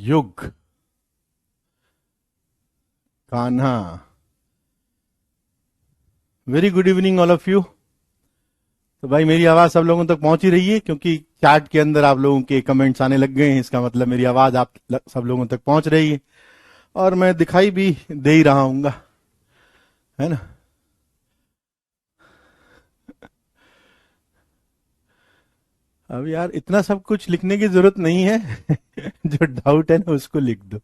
युग, Kanha. Very good evening all of you. तो भाई मेरी आवाज सब लोगों तक पहुंच ही रही है, क्योंकि चैट के अंदर आप लोगों के कमेंट्स आने लग गए हैं। इसका मतलब मेरी आवाज आप सब लोगों तक पहुंच रही है और मैं दिखाई भी दे ही रहा हूंगा, है ना। अब यार इतना सब कुछ लिखने की जरूरत नहीं है। जो डाउट है ना उसको लिख दो।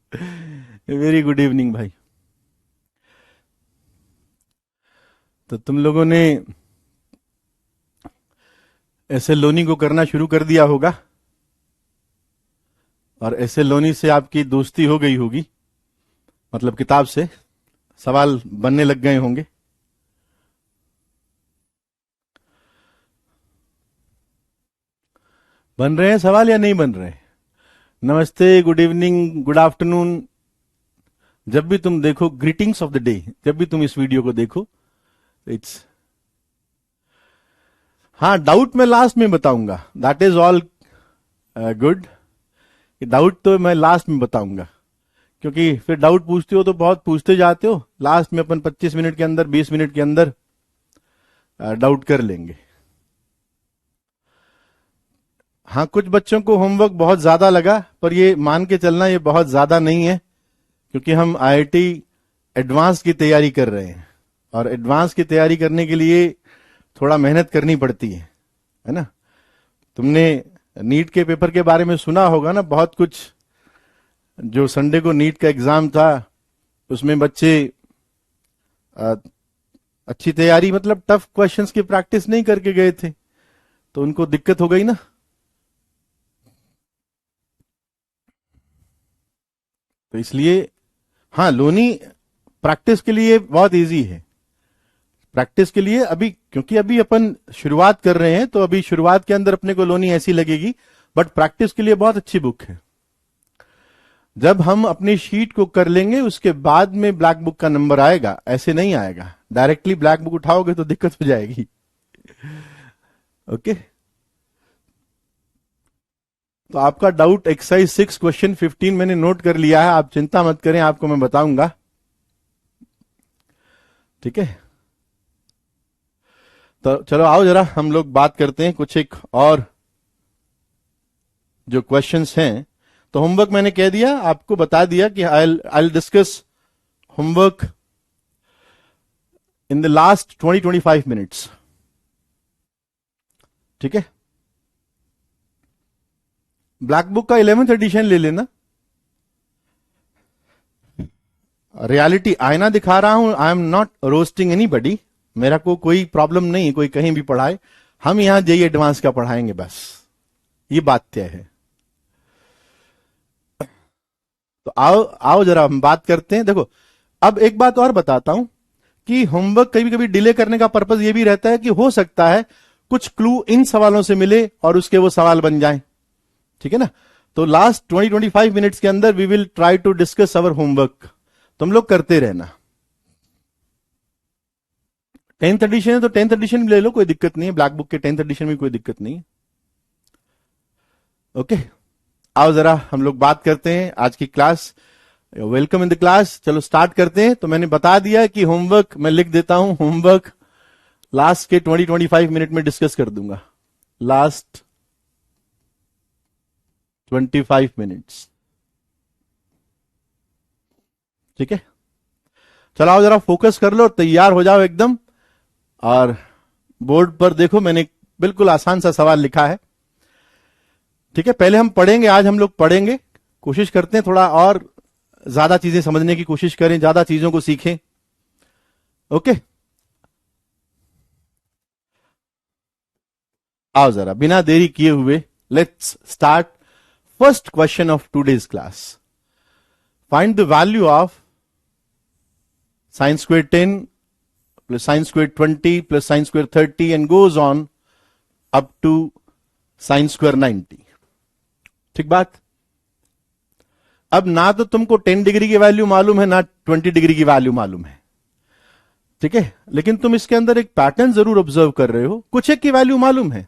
वेरी गुड इवनिंग भाई। तो तुम लोगों ने ऐसे लोनी को करना शुरू कर दिया होगा और ऐसे लोनी से आपकी दोस्ती हो गई होगी, मतलब किताब से सवाल बनने लग गए होंगे। बन रहे हैं सवाल या नहीं बन रहे? नमस्ते, गुड इवनिंग, गुड आफ्टरनून। जब भी तुम देखो, ग्रीटिंग्स ऑफ द डे, जब भी तुम इस वीडियो को देखो, इट्स, हाँ डाउट मैं लास्ट में बताऊंगा। That is all good. Doubt तो मैं लास्ट में बताऊंगा, क्योंकि फिर डाउट पूछते हो तो बहुत पूछते जाते हो। लास्ट में अपन 25 मिनट के अंदर, 20 मिनट के अंदर डाउट कर लेंगे। हाँ, कुछ बच्चों को होमवर्क बहुत ज्यादा लगा, पर ये मान के चलना ये बहुत ज्यादा नहीं है, क्योंकि हम आईआईटी एडवांस की तैयारी कर रहे हैं और एडवांस की तैयारी करने के लिए थोड़ा मेहनत करनी पड़ती है ना। तुमने नीट के पेपर के बारे में सुना होगा ना, बहुत कुछ। जो संडे को नीट का एग्जाम था उसमें बच्चे अच्छी तैयारी, मतलब टफ क्वेश्चंस की प्रैक्टिस नहीं करके गए थे, तो उनको दिक्कत हो गई ना। तो इसलिए हाँ, लोनी प्रैक्टिस के लिए बहुत इजी है। प्रैक्टिस के लिए अभी, क्योंकि अभी अपन शुरुआत कर रहे हैं, तो अभी शुरुआत के अंदर अपने को लोनी ऐसी लगेगी, बट प्रैक्टिस के लिए बहुत अच्छी बुक है। जब हम अपनी शीट को कर लेंगे उसके बाद में ब्लैक बुक का नंबर आएगा, ऐसे नहीं आएगा। डायरेक्टली ब्लैक बुक उठाओगे तो दिक्कत हो जाएगी। ओके, तो आपका डाउट एक्सरसाइज 6 क्वेश्चन 15 मैंने नोट कर लिया है, आप चिंता मत करें, आपको मैं बताऊंगा। ठीक है, तो चलो आओ जरा हम लोग बात करते हैं कुछ एक और जो क्वेश्चंस हैं। तो होमवर्क मैंने कह दिया, आपको बता दिया कि I discuss homework in the last 20-25 minutes. ठीक है, ब्लैक बुक का 11th एडिशन ले लेना। रियलिटी आईना दिखा रहा हूं, I am not roasting anybody. मेरा को कोई प्रॉब्लम नहीं, कोई कहीं भी पढ़ाए, हम यहां जेई एडवांस का पढ़ाएंगे बस, ये बात तय है। तो आओ आओ जरा हम बात करते हैं। देखो, अब एक बात और बताता हूं कि होमवर्क कभी कभी डिले करने का पर्पज ये भी रहता है कि हो सकता है कुछ क्लू इन सवालों से मिले और उसके वो सवाल बन जाएं। ठीक है ना। तो लास्ट 20-25 मिनट्स के अंदर we will try to discuss our homework. तुम लोग करते रहना। 10th एडिशन है तो 10th एडिशन भी ले लो, कोई दिक्कत नहीं है। ब्लैक बुक के 10th एडिशन में कोई दिक्कत नहीं है। ओके, आओ जरा हम लोग बात करते हैं आज की class. Welcome in the class. चलो स्टार्ट करते हैं। तो मैंने बता दिया कि होमवर्क मैं लिख देता हूं, होमवर्क लास्ट के 20-25 मिनट में डिस्कस कर दूंगा। Last 25 minutes. ठीक है, चलो आओ जरा फोकस कर लो, तैयार हो जाओ एकदम। और बोर्ड पर देखो, मैंने बिल्कुल आसान सा सवाल लिखा है। ठीक है, पहले हम पढ़ेंगे, आज हम लोग पढ़ेंगे, कोशिश करते हैं थोड़ा और ज्यादा चीजें समझने की कोशिश करें, ज्यादा चीजों को सीखें। ओके, आओ जरा बिना देरी किए हुए let's start first question of today's class. Find the value of sin square 10 plus sin square 20 plus sin square 30 and goes on up to sin square 90। ठीक बात। अब ना तो तुमको 10 डिग्री की वैल्यू मालूम है, ना 20 डिग्री की वैल्यू मालूम है। ठीक है, लेकिन तुम इसके अंदर एक पैटर्न जरूर ऑब्जर्व कर रहे हो। कुछ एक की वैल्यू मालूम है,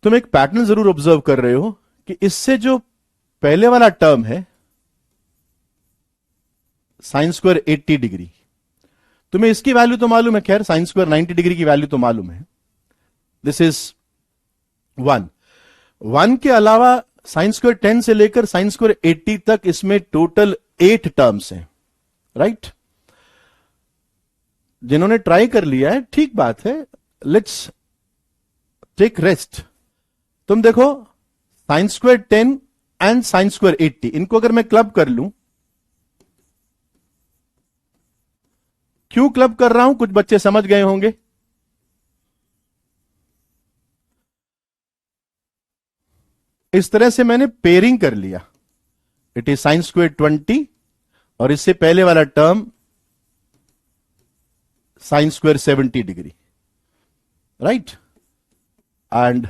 तुम एक पैटर्न जरूर ऑब्जर्व कर रहे हो कि इससे जो पहले वाला टर्म है साइन स्क्वायर 80 डिग्री, तुम्हें इसकी वैल्यू तो मालूम है, खैर साइन स्क्वायर 90 डिग्री की वैल्यू तो मालूम है, दिस इज 1 के अलावा साइन स्क्वायर 10 से लेकर साइन स्क्वायर 80 तक इसमें टोटल 8 टर्म्स हैं, राइट? जिन्होंने ट्राई कर लिया है ठीक बात है, लेट्स टेक रेस्ट। तुम देखो sine square 10 and sine square 80, इनको अगर मैं क्लब कर लूं, क्यों क्लब कर रहा हूं कुछ बच्चे समझ गए होंगे। इस तरह से मैंने पेयरिंग कर लिया, इट इज साइन स्क्वायर 20 और इससे पहले वाला term sine square 70 degree, right? And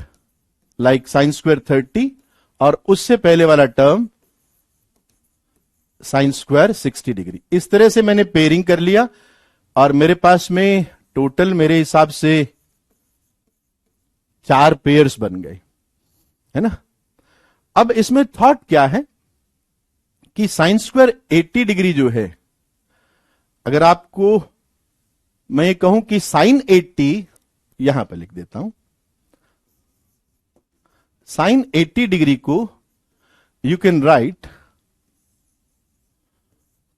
like sine square 30 और उससे पहले वाला टर्म साइन स्क्वायर 60 डिग्री। इस तरह से मैंने पेयरिंग कर लिया और मेरे पास में टोटल मेरे हिसाब से 4 पेयर्स बन गए, है ना? अब इसमें थॉट क्या है कि साइन स्क्वायर 80 डिग्री जो है, अगर आपको मैं ये कहूं कि साइन 80, यहां पर लिख देता हूं, साइन 80 डिग्री को you can right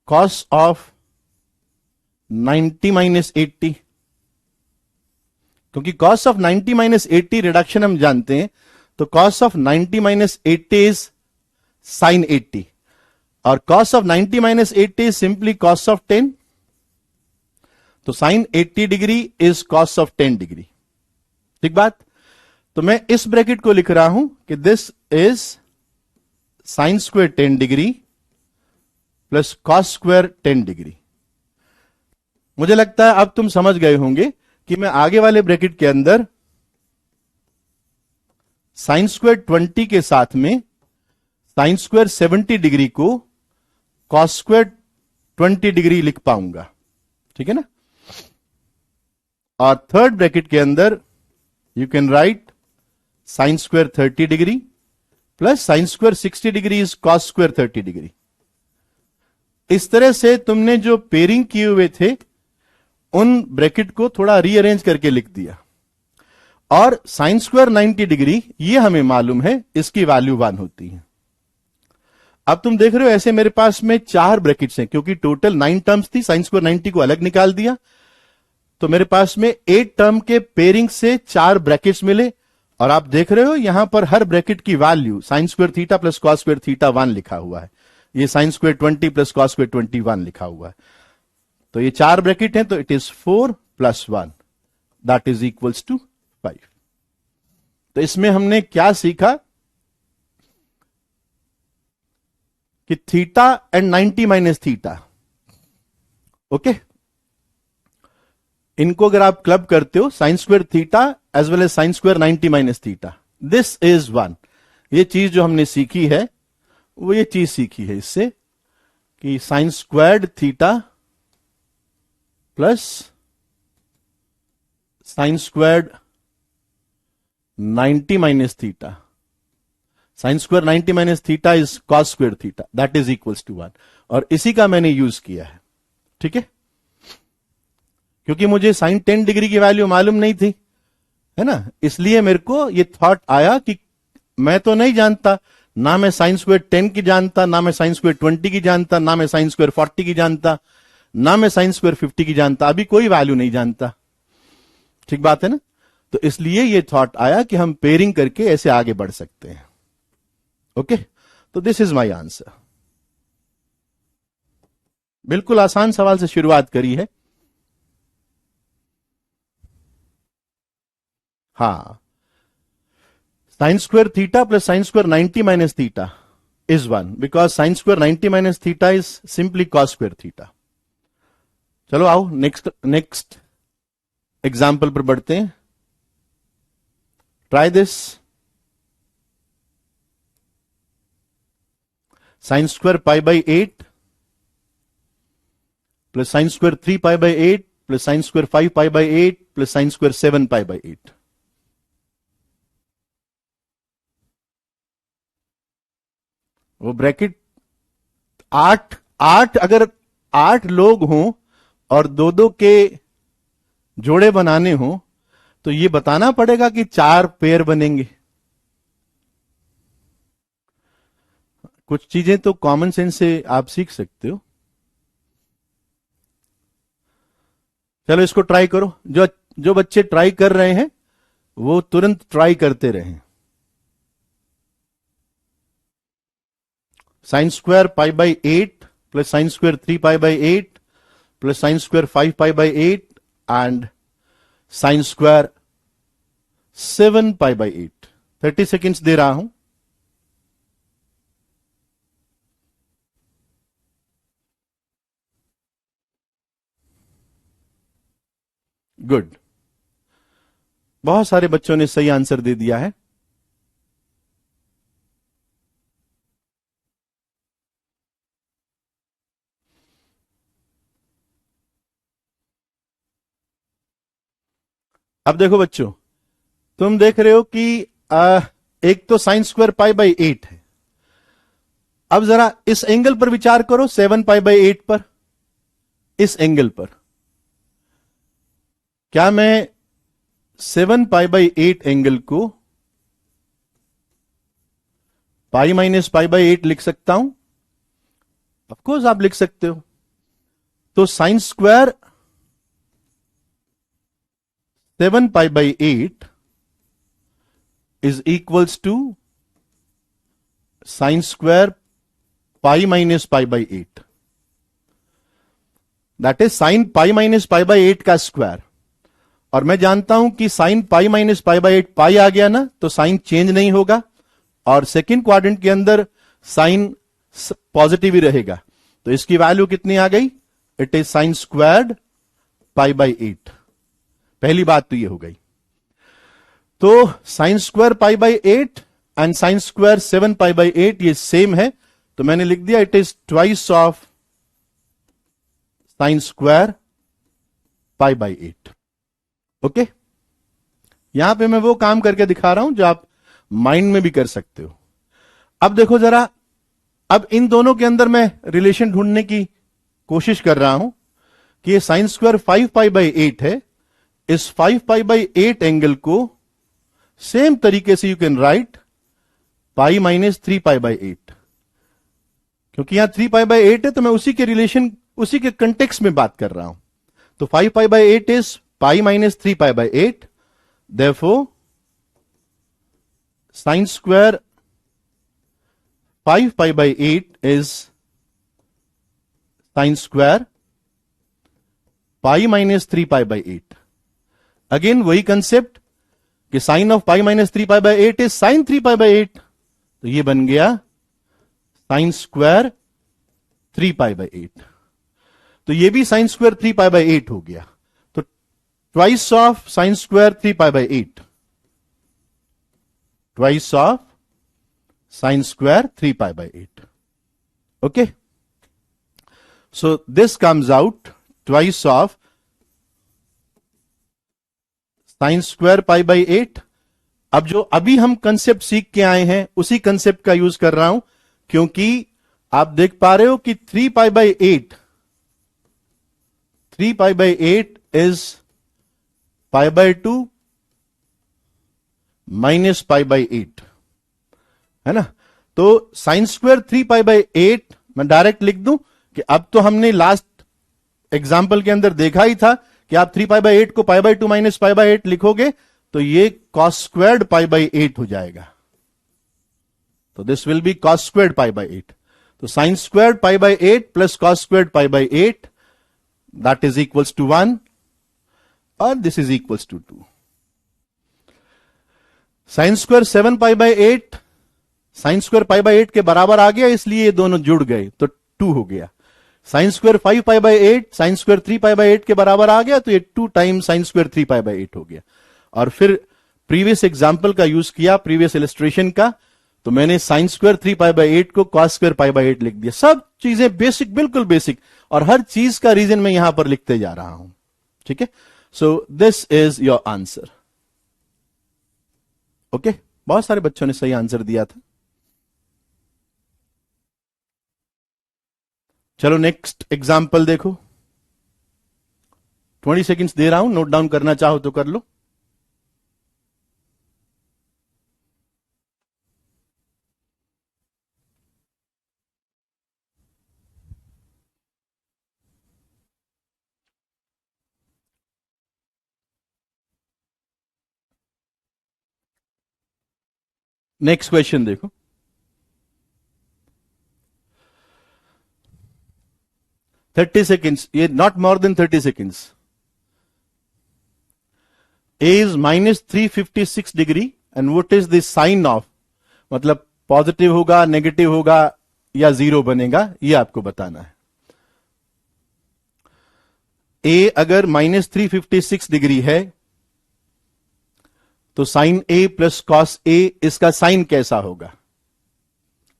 cos of 90 minus 80, क्योंकि कॉस ऑफ 90 माइनस 80 रिडक्शन हम जानते हैं, तो cos of 90 minus 80 is sine 80 और cos of 90 minus 80 is simply cos of 10, तो sine 80 degree is cos of 10 degree, ठीक बात? तो मैं इस ब्रैकेट को लिख रहा हूं कि this is sine square 10 degree plus cos square 10 degree. मुझे लगता है अब तुम समझ गए होंगे कि मैं आगे वाले ब्रैकेट के अंदर साइन स्क्वायर 20 के साथ में साइन स्क्वायर 70 डिग्री को कॉस स्क्वायर 20 डिग्री लिख पाऊंगा, ठीक है ना? और थर्ड ब्रैकेट के अंदर you can right sine square 30 degree plus sine square 60 degree is cos square 30 degree. इस तरह से तुमने जो पेयरिंग किए हुए थे उन ब्रैकेट को थोड़ा रीअरेंज करके लिख दिया, और साइन स्क्वायर 90 डिग्री ये हमें मालूम है इसकी वैल्यू 1 होती है। अब तुम देख रहे हो ऐसे मेरे पास में 4 ब्रैकेट्स हैं, क्योंकि टोटल 9 टर्म्स थी, साइन स्क्वायर 90 को अलग निकाल दिया, तो मेरे पास में 8 टर्म के पेयरिंग से 4 ब्रैकेट्स मिले, और आप देख रहे हो यहां पर हर ब्रैकेट की value sign square theta plus cos square theta 1 लिखा हुआ है, ये sine square 20 plus cos square 21 लिखा हुआ है। तो ये 4 ब्रैकेट हैं, तो it is 4 plus 1 that is equals to 5। तो इसमें हमने क्या सीखा कि theta and 90 minus theta, okay, इनको अगर आप क्लब करते हो sine square theta as well as sine square 90 minus theta, this is 1। ये चीज जो हमने सीखी है वो ये चीज सीखी है इससे कि sine squared theta plus sine squared 90 minus theta, sine square 90 minus theta is cos square theta, that is equals to 1, और इसी का मैंने यूज किया है, ठीक है? क्योंकि मुझे साइन 10 डिग्री की वैल्यू मालूम नहीं थी, है ना, इसलिए मेरे को ये थॉट आया कि मैं तो नहीं जानता, ना मैं साइन स्क्वायर 10 की जानता, ना मैं साइन स्क्वायर 20 की जानता, ना मैं साइन स्क्वायर 40 की जानता, ना मैं साइन स्क्वायर 50 की जानता, अभी कोई वैल्यू नहीं जानता, ठीक बात है ना? तो इसलिए ये थॉट आया कि हम पेयरिंग करके ऐसे आगे बढ़ सकते हैं, ओके? तो दिस इज माय आंसर। बिल्कुल आसान सवाल से शुरुआत करी है। हाँ, sign square theta plus sine square 90 minus theta is 1 because sign square 90 minus theta is simply cos square theta. चलो आओ नेक्स्ट एग्जाम्पल पर बढ़ते हैं। Try this. Sign square pi by 8 plus sine square 3 pi by 8 plus sine square 5 pi by 8 plus sine square 7 pi by 8। वो bracket 8 अगर 8 लोग हों और दो दो के जोड़े बनाने हों तो ये बताना पड़ेगा कि 4 पेयर बनेंगे। कुछ चीजें तो कॉमन सेंस से आप सीख सकते हो। चलो इसको ट्राई करो। जो जो बच्चे ट्राई कर रहे हैं वो तुरंत ट्राई करते रहें। Sine square pi by 8 plus sine square 3 pi by 8 plus sine square 5 pi by 8 and sine square 7 pi by 8। 30 seconds दे रहा हूं। गुड, बहुत सारे बच्चों ने सही आंसर दे दिया है। अब देखो बच्चों, तुम देख रहे हो कि एक तो साइन स्क्वायर पाई बाई 8 है। अब जरा इस एंगल पर विचार करो, 7 पाई बाई 8 पर। इस एंगल पर क्या मैं 7 पाई बाई 8 एंगल को पाई माइनस पाई बाई 8 लिख सकता हूं? ऑफकोर्स आप लिख सकते हो। तो sign square 7 pi by 8 is equals to sin square pi minus pi by 8. That is sin pi minus pi by 8 का स्क्वायर। और मैं जानता हूं कि sin pi minus pi by 8 पाई आ गया ना, तो साइन चेंज नहीं होगा और सेकेंड क्वाड्रेंट के अंदर साइन पॉजिटिव ही रहेगा। तो इसकी वैल्यू कितनी आ गई? It is sine squared pi by 8। पहली बात तो ये हो गई। तो sign square pi by 8 and sine square 7 pi by 8 ये सेम है, तो मैंने लिख दिया it is twice of sine square pi by 8। Okay, यहां पे मैं वो काम करके दिखा रहा हूं जो आप माइंड में भी कर सकते हो। अब देखो जरा, अब इन दोनों के अंदर मैं रिलेशन ढूंढने की कोशिश कर रहा हूं कि ये साइन स्क्वायर 5 पाई बाई 8 है। इस 5 पाई बाई 8 एंगल को सेम तरीके से you can right pi minus 3 pi by 8। क्योंकि यहां 3 पाई बाई 8 है तो मैं उसी के रिलेशन, उसी के कंटेक्स्ट में बात कर रहा हूं। तो 5 pi by 8 is pi minus 3 pi by 8। Therefore sine square 5 pi by 8 is sine square pi minus 3 pi by 8। Again वही कंसेप्ट कि sine of pi minus 3 pi by 8 is sine 3 pi by 8। तो ये बन गया sign square 3 pi by 8। तो ये भी sign square 3 pi by 8 हो गया। तो twice of sine square 3 pi by 8, twice of sine square 3 pi by 8। Okay, so this comes out twice of sine square pi by 8। अब जो अभी हम कंसेप्ट सीख के आए हैं उसी कंसेप्ट का यूज कर रहा हूं, क्योंकि आप देख पा रहे हो कि 3 pi by 8, 3 pi by 8 is pi by 2 minus pi by 8, है ना। तो साइन स्क्वायर 3 पाई बाई 8 मैं डायरेक्ट लिख दूं कि अब तो हमने लास्ट एग्जाम्पल के अंदर देखा ही था कि आप 3 पाई बाई 8 को pi by 2 minus pi by 8 लिखोगे तो ये कॉस स्क्वायर्ड पाई बाई 8 हो जाएगा। तो this will be cos squared pi by 8। तो sine squared pi by 8 plus cos squared pi by 8, that is equals to 1 और this is equals to 2। Sine square 7 pi by 8 sine square pi by 8 के बराबर आ गया, इसलिए ये दोनों जुड़ गए तो 2 हो गया। Sign square 5 pi by 8 sine square 3 pi by 8 के बराबर आ गया, तो ये 2 time sign square 3 pi by 8 हो गया। और फिर प्रीवियस एग्जाम्पल का यूज किया, प्रीवियस इलस्ट्रेशन का, तो मैंने साइन स्क्वायर 3 पाई बाई 8 को कॉस स्क्वायर पाई बाई 8 लिख दिया। सब चीजें बेसिक, बिल्कुल बेसिक, और हर चीज का रीजन मैं यहां पर लिखते जा रहा हूं। ठीक है, so this is your answer. Okay, बहुत सारे बच्चों ने सही आंसर दिया था। चलो नेक्स्ट एग्जाम्पल देखो। 20 सेकेंड्स दे रहा हूं, नोट डाउन करना चाहो तो कर लो। नेक्स्ट क्वेश्चन देखो। थर्टी सेकेंड्स, ये not more than 30 seconds. A is -356 degree and what is the sine of, मतलब पॉजिटिव होगा, नेगेटिव होगा या जीरो बनेगा, ये आपको बताना है। ए अगर -356 डिग्री है तो साइन ए प्लस कॉस ए, इसका साइन कैसा होगा?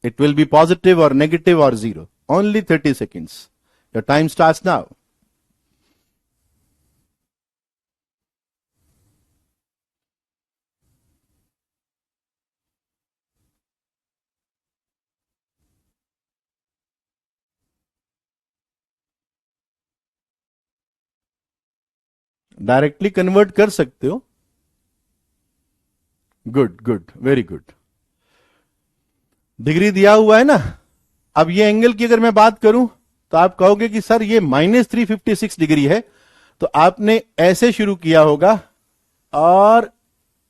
इट विल बी पॉजिटिव और नेगेटिव और zero. Only 30 seconds, your time starts now. Directly convert कर सकते हो। Good good, very good. Degree दिया हुआ है ना। अब ये एंगल की अगर मैं बात करूं तो आप कहोगे कि सर ये -356 डिग्री है, तो आपने ऐसे शुरू किया होगा और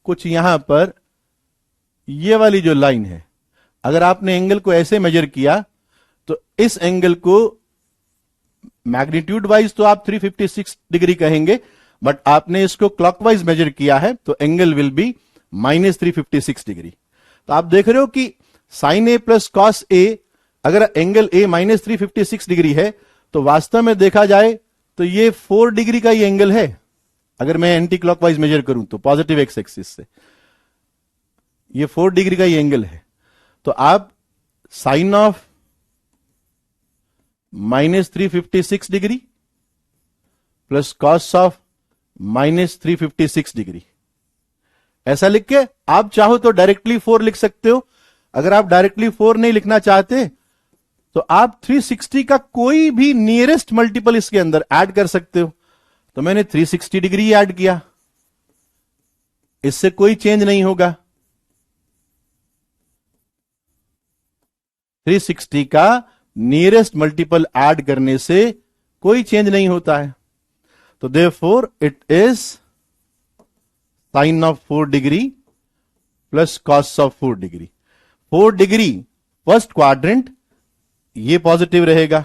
कुछ यहां पर ये वाली जो लाइन है, अगर आपने एंगल को ऐसे मेजर किया तो इस एंगल को मैग्नीट्यूड वाइज तो आप 356 डिग्री कहेंगे, बट आपने इसको क्लॉकवाइज मेजर किया है तो एंगल विल बी -356 डिग्री। तो आप देख रहे हो कि साइन ए प्लस कॉस ए, अगर एंगल ए -356 डिग्री है तो वास्तव में देखा जाए तो ये 4 डिग्री का ही एंगल है। अगर मैं एंटी क्लॉकवाइज मेजर करूं तो पॉजिटिव एक्स एक्सिस से ये 4 डिग्री का ही एंगल है। तो आप sine of -356 degree plus cos of -356 degree, ऐसा लिख के आप चाहो तो डायरेक्टली 4 लिख सकते हो। अगर आप डायरेक्टली 4 नहीं लिखना चाहते तो आप 360 का कोई भी नियरेस्ट मल्टीपल इसके अंदर ऐड कर सकते हो। तो मैंने 360 डिग्री ऐड किया, इससे कोई चेंज नहीं होगा। 360 का नियरेस्ट मल्टीपल ऐड करने से कोई चेंज नहीं होता है। तो therefore it is sine of 4 degree plus cos of 4 degree. 4 degree first quadrant, ये पॉजिटिव रहेगा,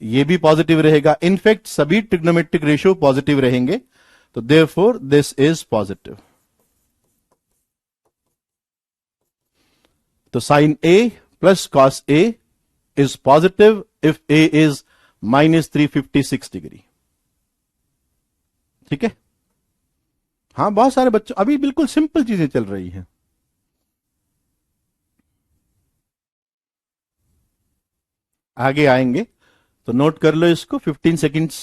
ये भी पॉजिटिव रहेगा। इनफैक्ट सभी ट्रिग्नोमेट्रिक रेशियो पॉजिटिव रहेंगे। तो देयरफॉर दिस इज पॉजिटिव। तो sine A plus cos A is positive if A is -356 degree. ठीक है। हाँ, बहुत सारे बच्चों, अभी बिल्कुल सिंपल चीजें चल रही हैं। आगे आएंगे तो नोट कर लो इसको। 15 सेकेंड्स।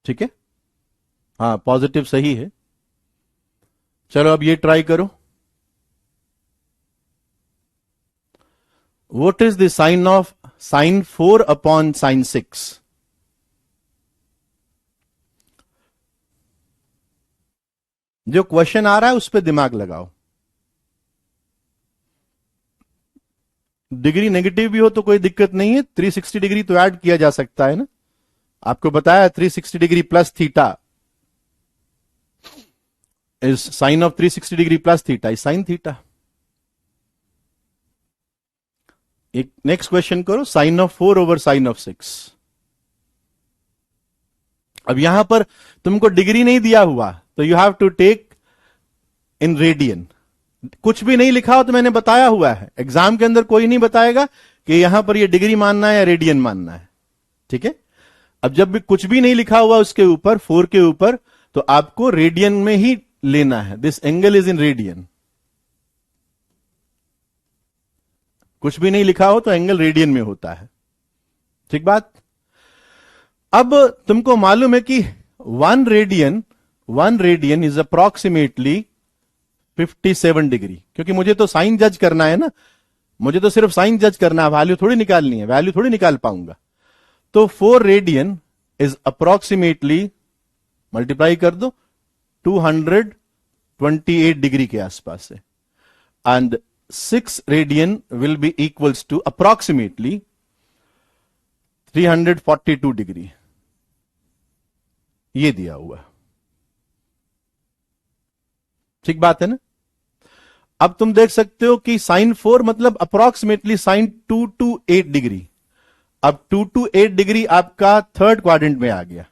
ठीक है। हाँ, पॉजिटिव सही है। चलो अब ये ट्राई करो। What is the sine of sin 4 upon sin 6? जो क्वेश्चन आ रहा है उस पर दिमाग लगाओ। डिग्री नेगेटिव भी हो तो कोई दिक्कत नहीं है, 360 डिग्री तो ऐड किया जा सकता है ना। आपको बताया 360 degree plus theta is sine of 360 degree plus theta is sine theta. एक नेक्स्ट क्वेश्चन करो, sine of 4 over sine of 6। अब यहां पर तुमको डिग्री नहीं दिया हुआ तो you have to take in radian. कुछ भी नहीं लिखा हो तो मैंने बताया हुआ है, एग्जाम के अंदर कोई नहीं बताएगा कि यहां पर ये डिग्री मानना है या रेडियन मानना है। ठीक है। अब जब भी कुछ भी नहीं लिखा हुआ उसके ऊपर 4 के ऊपर, तो आपको रेडियन में ही लेना है। This angle is in radian. कुछ भी नहीं लिखा हो तो एंगल रेडियन में होता है। ठीक बात। अब तुमको मालूम है कि 1 रेडियन इज अप्रोक्सीमेटली 57 डिग्री, क्योंकि मुझे तो साइन जज करना है ना, मुझे तो सिर्फ साइन जज करना है, वैल्यू थोड़ी निकालनी है, वैल्यू थोड़ी निकाल पाऊंगा। तो 4 रेडियन इज अप्रोक्सीमेटली, मल्टीप्लाई कर दो, 228 डिग्री के आसपास है, and 6 radian will be equals to approximately 342 degree, ये दिया हुआ। ठीक बात है ना। अब तुम देख सकते हो कि साइन 4 मतलब अप्रोक्सीमेटली साइन 228 डिग्री। अब 228 डिग्री आपका थर्ड क्वाड्रेंट में आ गया,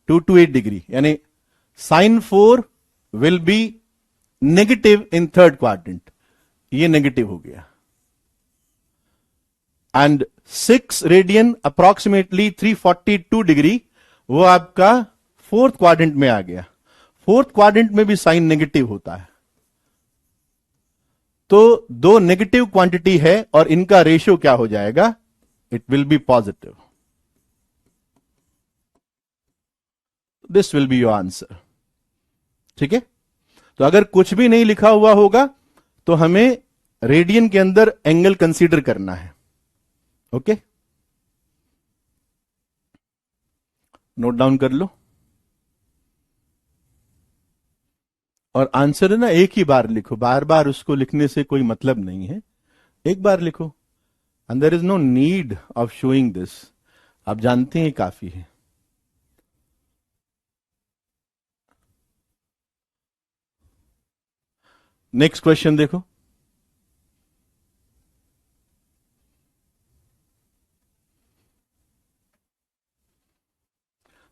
228 डिग्री, यानी sine 4 will be negative in third quadrant, ये नेगेटिव हो गया। एंड 6 रेडियन अप्रोक्सीमेटली 342 डिग्री, वो आपका फोर्थ क्वाड्रेंट में आ गया। फोर्थ क्वाड्रेंट में भी साइन नेगेटिव होता है, तो दो नेगेटिव क्वांटिटी है और इनका रेशियो क्या हो जाएगा, it will B positive. This will be your answer. ठीक है, तो अगर कुछ भी नहीं लिखा हुआ होगा तो हमें रेडियन के अंदर एंगल कंसीडर करना है। ओके, नोट डाउन कर लो। और आंसर है ना, एक ही बार लिखो, बार बार उसको लिखने से कोई मतलब नहीं है, एक बार लिखो, and there is no need of showing this, आप जानते हैं काफी है। नेक्स्ट क्वेश्चन देखो,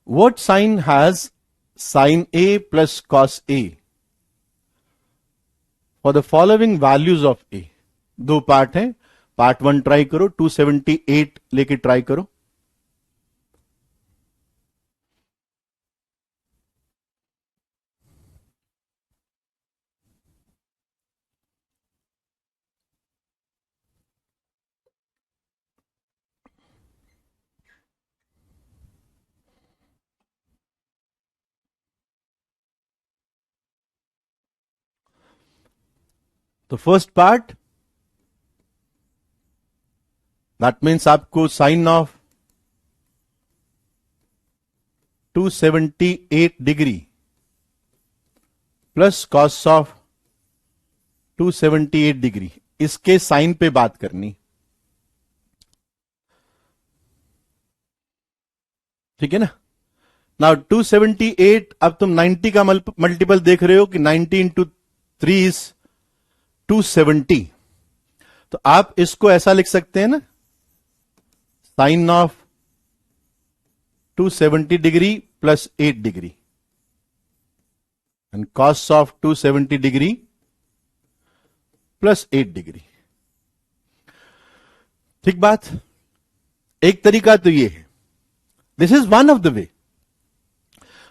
what sine has sine A plus cos A for the following values of A. दो पार्ट है, पार्ट 1 ट्राई करो, 278 लेके ट्राई करो। तो फर्स्ट पार्ट, दैट मीन्स आपको sine of 278 degree plus cos of 278 degree, इसके sign पे बात करनी। ठीक है ना। नाउ 278, अब तुम 90 का मल्टीपल देख रहे हो कि 90 इंटू 3 इज 270, तो आप इसको ऐसा लिख सकते हैं ना, sine of 270 degree plus 8 degree and cos of 270 degree plus 8 degree. ठीक बात। एक तरीका तो ये है, this is one of the way.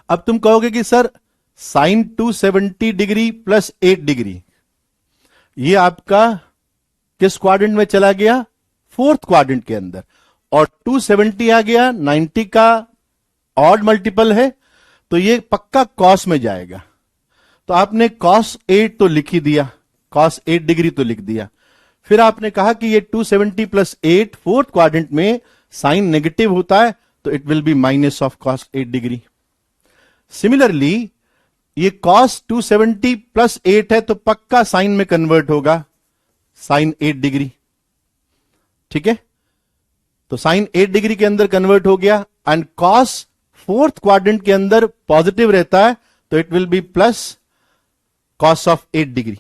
अब तुम कहोगे कि sir sine 270 degree plus 8 degree, ये आपका किस क्वाड्रेंट में चला गया, फोर्थ क्वाड्रेंट के अंदर, और 270 आ गया 90 का ऑड मल्टीपल है, तो ये पक्का कॉस में जाएगा। तो आपने कॉस 8 तो लिख ही दिया, कॉस 8 डिग्री तो लिख दिया, फिर आपने कहा कि ये 270 प्लस 8 फोर्थ क्वाड्रेंट में साइन नेगेटिव होता है, तो it will be minus of cos 8 degree. Similarly ये कॉस 270 प्लस 8 है, तो पक्का साइन में कन्वर्ट होगा, साइन 8 डिग्री। ठीक है, तो साइन 8 डिग्री के अंदर कन्वर्ट हो गया, एंड कॉस फोर्थ क्वाड्रेंट के अंदर पॉजिटिव रहता है, तो it will B plus cos of 8 degree,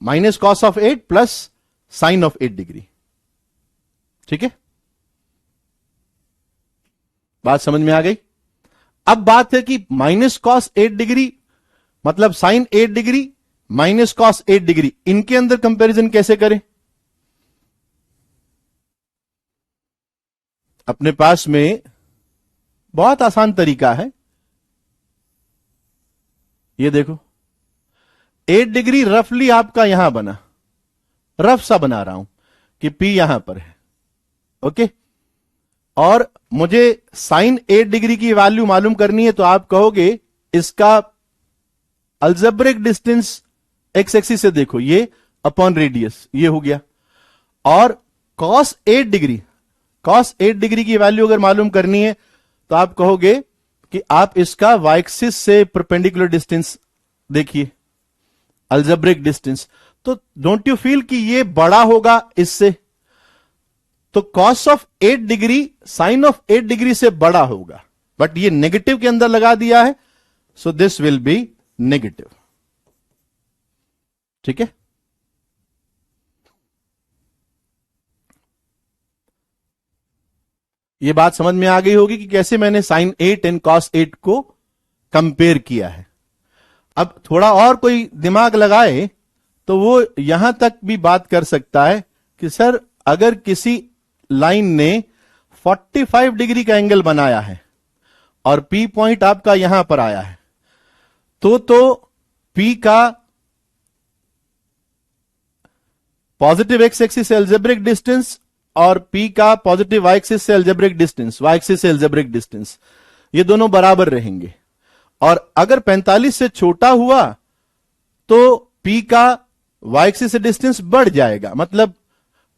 minus cos of 8 plus sign of 8 degree. ठीक है, बात समझ में आ गई। अब बात है कि माइनस कॉस 8 डिग्री मतलब sine 8 degree minus cos 8 degree, इनके अंदर कंपैरिजन कैसे करें। अपने पास में बहुत आसान तरीका है, ये देखो 8 डिग्री रफली आपका यहां बना, रफ सा बना रहा हूं कि P यहां पर है। ओके, और मुझे साइन 8 डिग्री की वैल्यू मालूम करनी है, तो आप कहोगे इसका अल्जेब्रिक डिस्टेंस एक्स एक्सिस से देखो, ये अपॉन रेडियस, ये हो गया। और cos 8 डिग्री, cos 8 डिग्री की वैल्यू अगर मालूम करनी है तो आप कहोगे कि आप इसका y एक्सिस से परपेंडिकुलर डिस्टेंस देखिए, अल्जेब्रिक डिस्टेंस। तो डोंट यू फील कि ये बड़ा होगा इससे? तो cos of 8 degree sin of 8 degree से बड़ा होगा, बट ये नेगेटिव के अंदर लगा दिया है, so this will be negative. ठीक है, ये बात समझ में आ गई होगी कि कैसे मैंने sin 8 एंड cos 8 को कंपेयर किया है। अब थोड़ा और कोई दिमाग लगाए तो वो यहां तक भी बात कर सकता है कि सर अगर किसी लाइन ने 45 डिग्री का एंगल बनाया है और P पॉइंट आपका यहां पर आया है, तो P का पॉजिटिव एक्स एक्सिस से एल्जेब्रिक डिस्टेंस और P का पॉजिटिव वाई एक्सिस से एल्जेब्रिक डिस्टेंस, वाई एक्सिस से एल्जेब्रिक डिस्टेंस, ये दोनों बराबर रहेंगे। और अगर 45 से छोटा हुआ तो P का वाई एक्सिस से डिस्टेंस बढ़ जाएगा, मतलब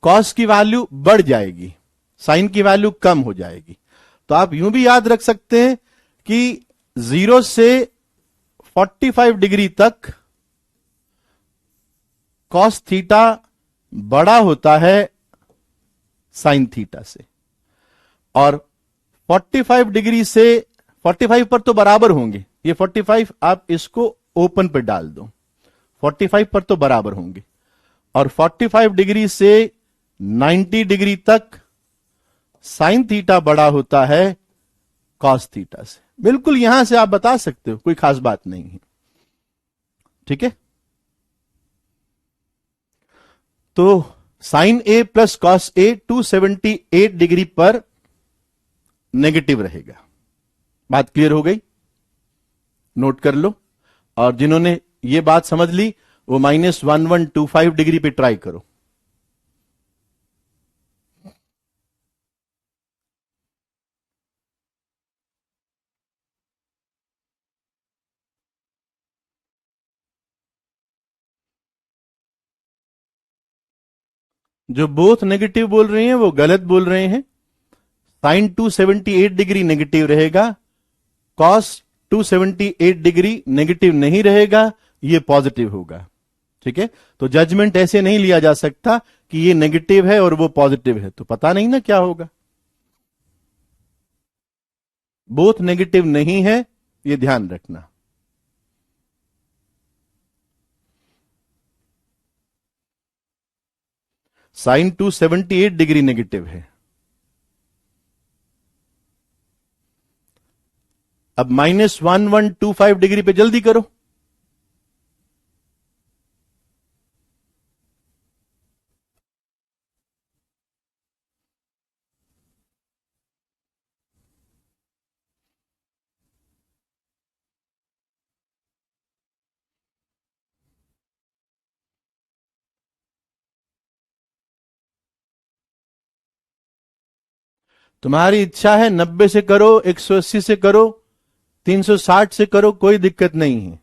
cos की वैल्यू बढ़ जाएगी, sin की वैल्यू कम हो जाएगी। तो आप यूं भी याद रख सकते हैं कि 0 से 45 डिग्री तक cos थीटा बड़ा होता है sin थीटा से, और 45 डिग्री से 45 पर तो बराबर होंगे, ये 45 आप इसको ओपन पे डाल दो, 45 पर तो बराबर होंगे। और 45 डिग्री से 90 डिग्री तक sin थीटा बड़ा होता है cos थीटा से। बिल्कुल यहां से आप बता सकते हो, कोई खास बात नहीं है। ठीक है, तो sin A plus cos A 278 degree पर नेगेटिव रहेगा। बात क्लियर हो गई? नोट कर लो, और जिन्होंने ये बात समझ ली वो -1125 डिग्री पे ट्राई करो। जो बोथ नेगेटिव बोल रहे हैं वो गलत बोल रहे हैं। sin 278 डिग्री नेगेटिव रहेगा, cos 278 डिग्री नेगेटिव नहीं रहेगा, ये पॉजिटिव होगा। ठीक है, तो जजमेंट ऐसे नहीं लिया जा सकता कि ये नेगेटिव है और वो पॉजिटिव है, तो पता नहीं ना क्या होगा। बोथ नेगेटिव नहीं है, ये ध्यान रखना। sin 278 डिग्री नेगेटिव है। अब -1125 डिग्री पे जल्दी करो। तुम्हारी इच्छा है 90 से करो, 180 से करो, 360 से करो, कोई दिक्कत नहीं है।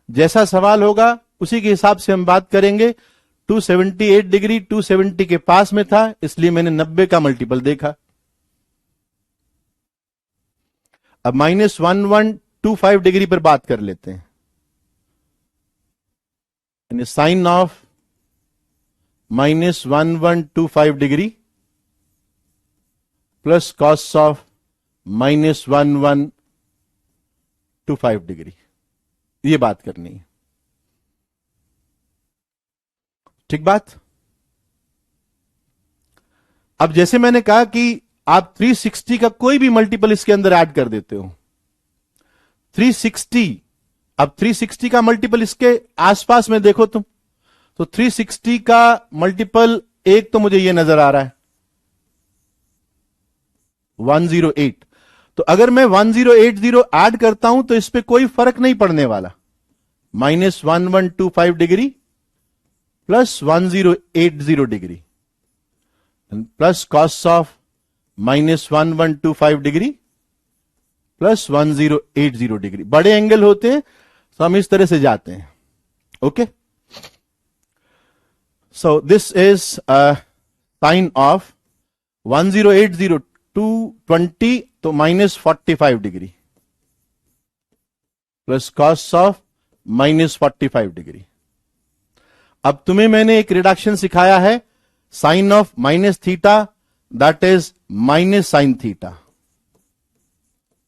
जैसा सवाल होगा उसी के हिसाब से हम बात करेंगे। 278 डिग्री 270 के पास में था, इसलिए मैंने 90 का मल्टीपल देखा। अब -1125 डिग्री पर बात कर लेते हैं। Sine of -1125 degree plus cos of -1125 degree, ये बात करनी है। ठीक बात। अब जैसे मैंने कहा कि आप 360 का कोई भी मल्टीपल इसके अंदर ऐड कर देते हो, 360। अब 360 का मल्टीपल इसके आसपास में देखो तुम, तो 360 का मल्टीपल एक तो मुझे ये नजर आ रहा है 108। तो अगर मैं 1080 ऐड करता हूं तो इस पे कोई फर्क नहीं पड़ने वाला। -1125 degree plus 1080 degree plus cos of -1125 degree plus 1080 degree. बड़े एंगल होते हैं तो हम इस तरह से जाते हैं। Okay, So this is sine of 1080 to 20 तो minus 45 degree plus cos of minus 45 degree. अब तुम्हें मैंने एक रिडक्शन सिखाया है sine of minus theta, that is minus sine theta,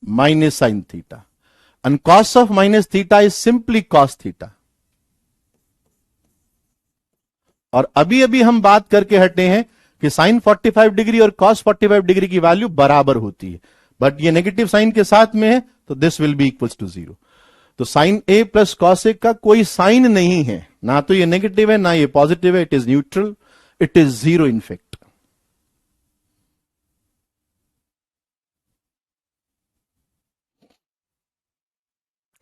minus sine theta, and cos of minus theta is simply cos theta. और अभी अभी हम बात करके हटे हैं कि साइन 45 डिग्री और कॉस 45 डिग्री की वैल्यू बराबर होती है, बट ये नेगेटिव साइन के साथ में है तो this will be equals to 0. तो sine A plus cos A का कोई साइन नहीं है, ना तो ये नेगेटिव है ना ये पॉजिटिव है, it is neutral, it is 0 in fact.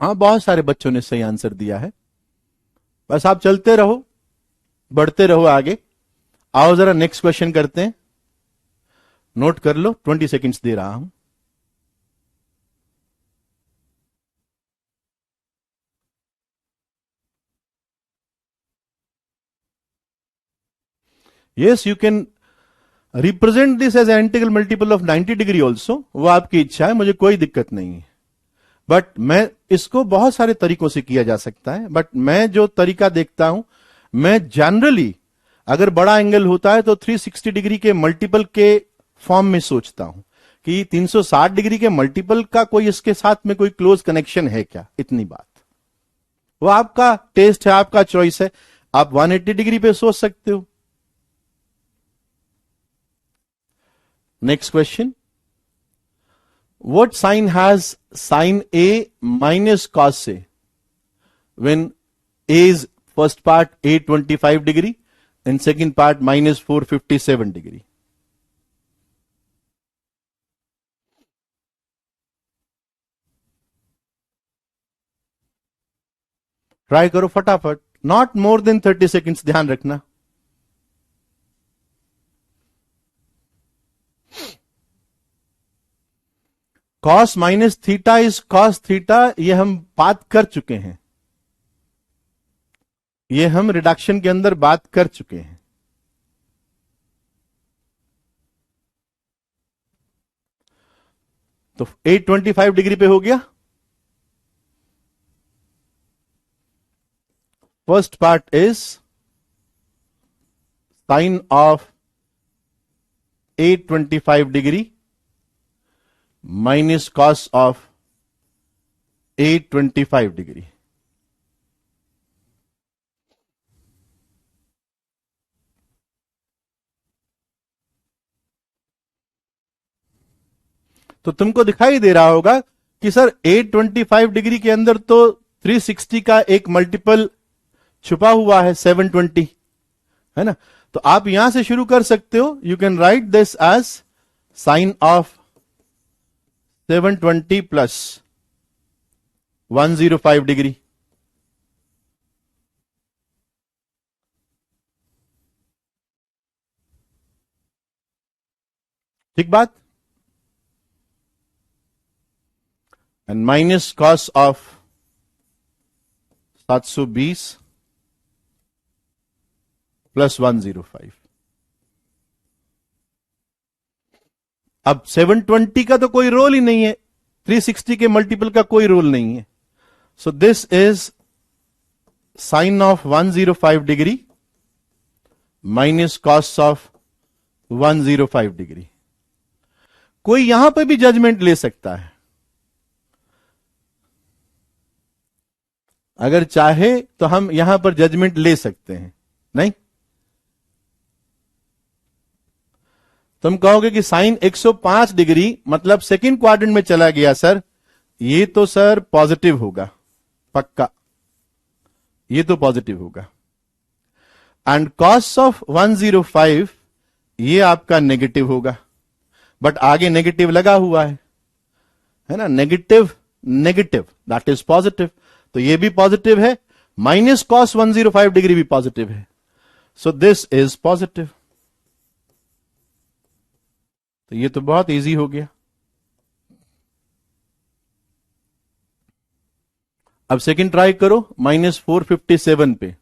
हाँ, बहुत सारे बच्चों ने सही आंसर दिया है. बस आप चलते रहो, बढ़ते रहो आगे. आओ जरा नेक्स्ट क्वेश्चन करते हैं. नोट कर लो, 20 सेकेंड्स दे रहा हूं. Yes, you can represent this as an integral multiple of 90 degree also. वो आपकी इच्छा है, मुझे कोई दिक्कत नहीं है. बट मैं इसको बहुत सारे तरीकों से किया जा सकता है, बट मैं जो तरीका देखता हूं, मैं जनरली अगर बड़ा एंगल होता है तो 360 डिग्री के मल्टीपल के फॉर्म में सोचता हूं कि 360 डिग्री के मल्टीपल का कोई इसके साथ में कोई क्लोज कनेक्शन है क्या. इतनी बात. वो आपका टेस्ट है, आपका चॉइस है. आप 180 डिग्री पे सोच सकते हो. Next question. What sign has sin A minus cos A when A's first part 825 degree and second part minus 457 degree? Try करो फटाफट, नॉट मोर देन 30 सेकेंड्स, ध्यान रखना. Cos minus theta is cos theta, ये हम बात कर चुके हैं, ये हम रिडक्शन के अंदर बात कर चुके हैं. तो 825 डिग्री पे हो गया. First part is sine of 825 degree minus cos of 825 degree. तो तुमको दिखाई दे रहा होगा कि सर 825 डिग्री के अंदर तो 360 का एक मल्टीपल छुपा हुआ है 720, है ना. तो आप यहां से शुरू कर सकते हो. You can write this as sine of 720 plus 105 degree. ठीक बात. And minus cos of 720 plus 105. अब 720 का तो कोई रोल ही नहीं है, 360 के मल्टीपल का कोई रोल नहीं है. So this is sine of 105 degree minus cos of 105 degree. कोई यहां पर भी जजमेंट ले सकता है, अगर चाहे तो हम यहां पर जजमेंट ले सकते हैं. नहीं, तुम कहोगे कि साइन 105 डिग्री मतलब सेकंड क्वाड्रेंट में चला गया सर, ये तो सर पॉजिटिव होगा पक्का, ये तो पॉजिटिव होगा. एंड कॉस ऑफ 105 ये आपका नेगेटिव होगा, बट आगे नेगेटिव लगा हुआ है ना. Negative negative that is positive, तो ये भी पॉजिटिव है. माइनस कॉस 105 डिग्री भी पॉजिटिव है. So this is positive. तो ये तो बहुत इजी हो गया. अब सेकंड ट्राई करो माइनस 457 पे.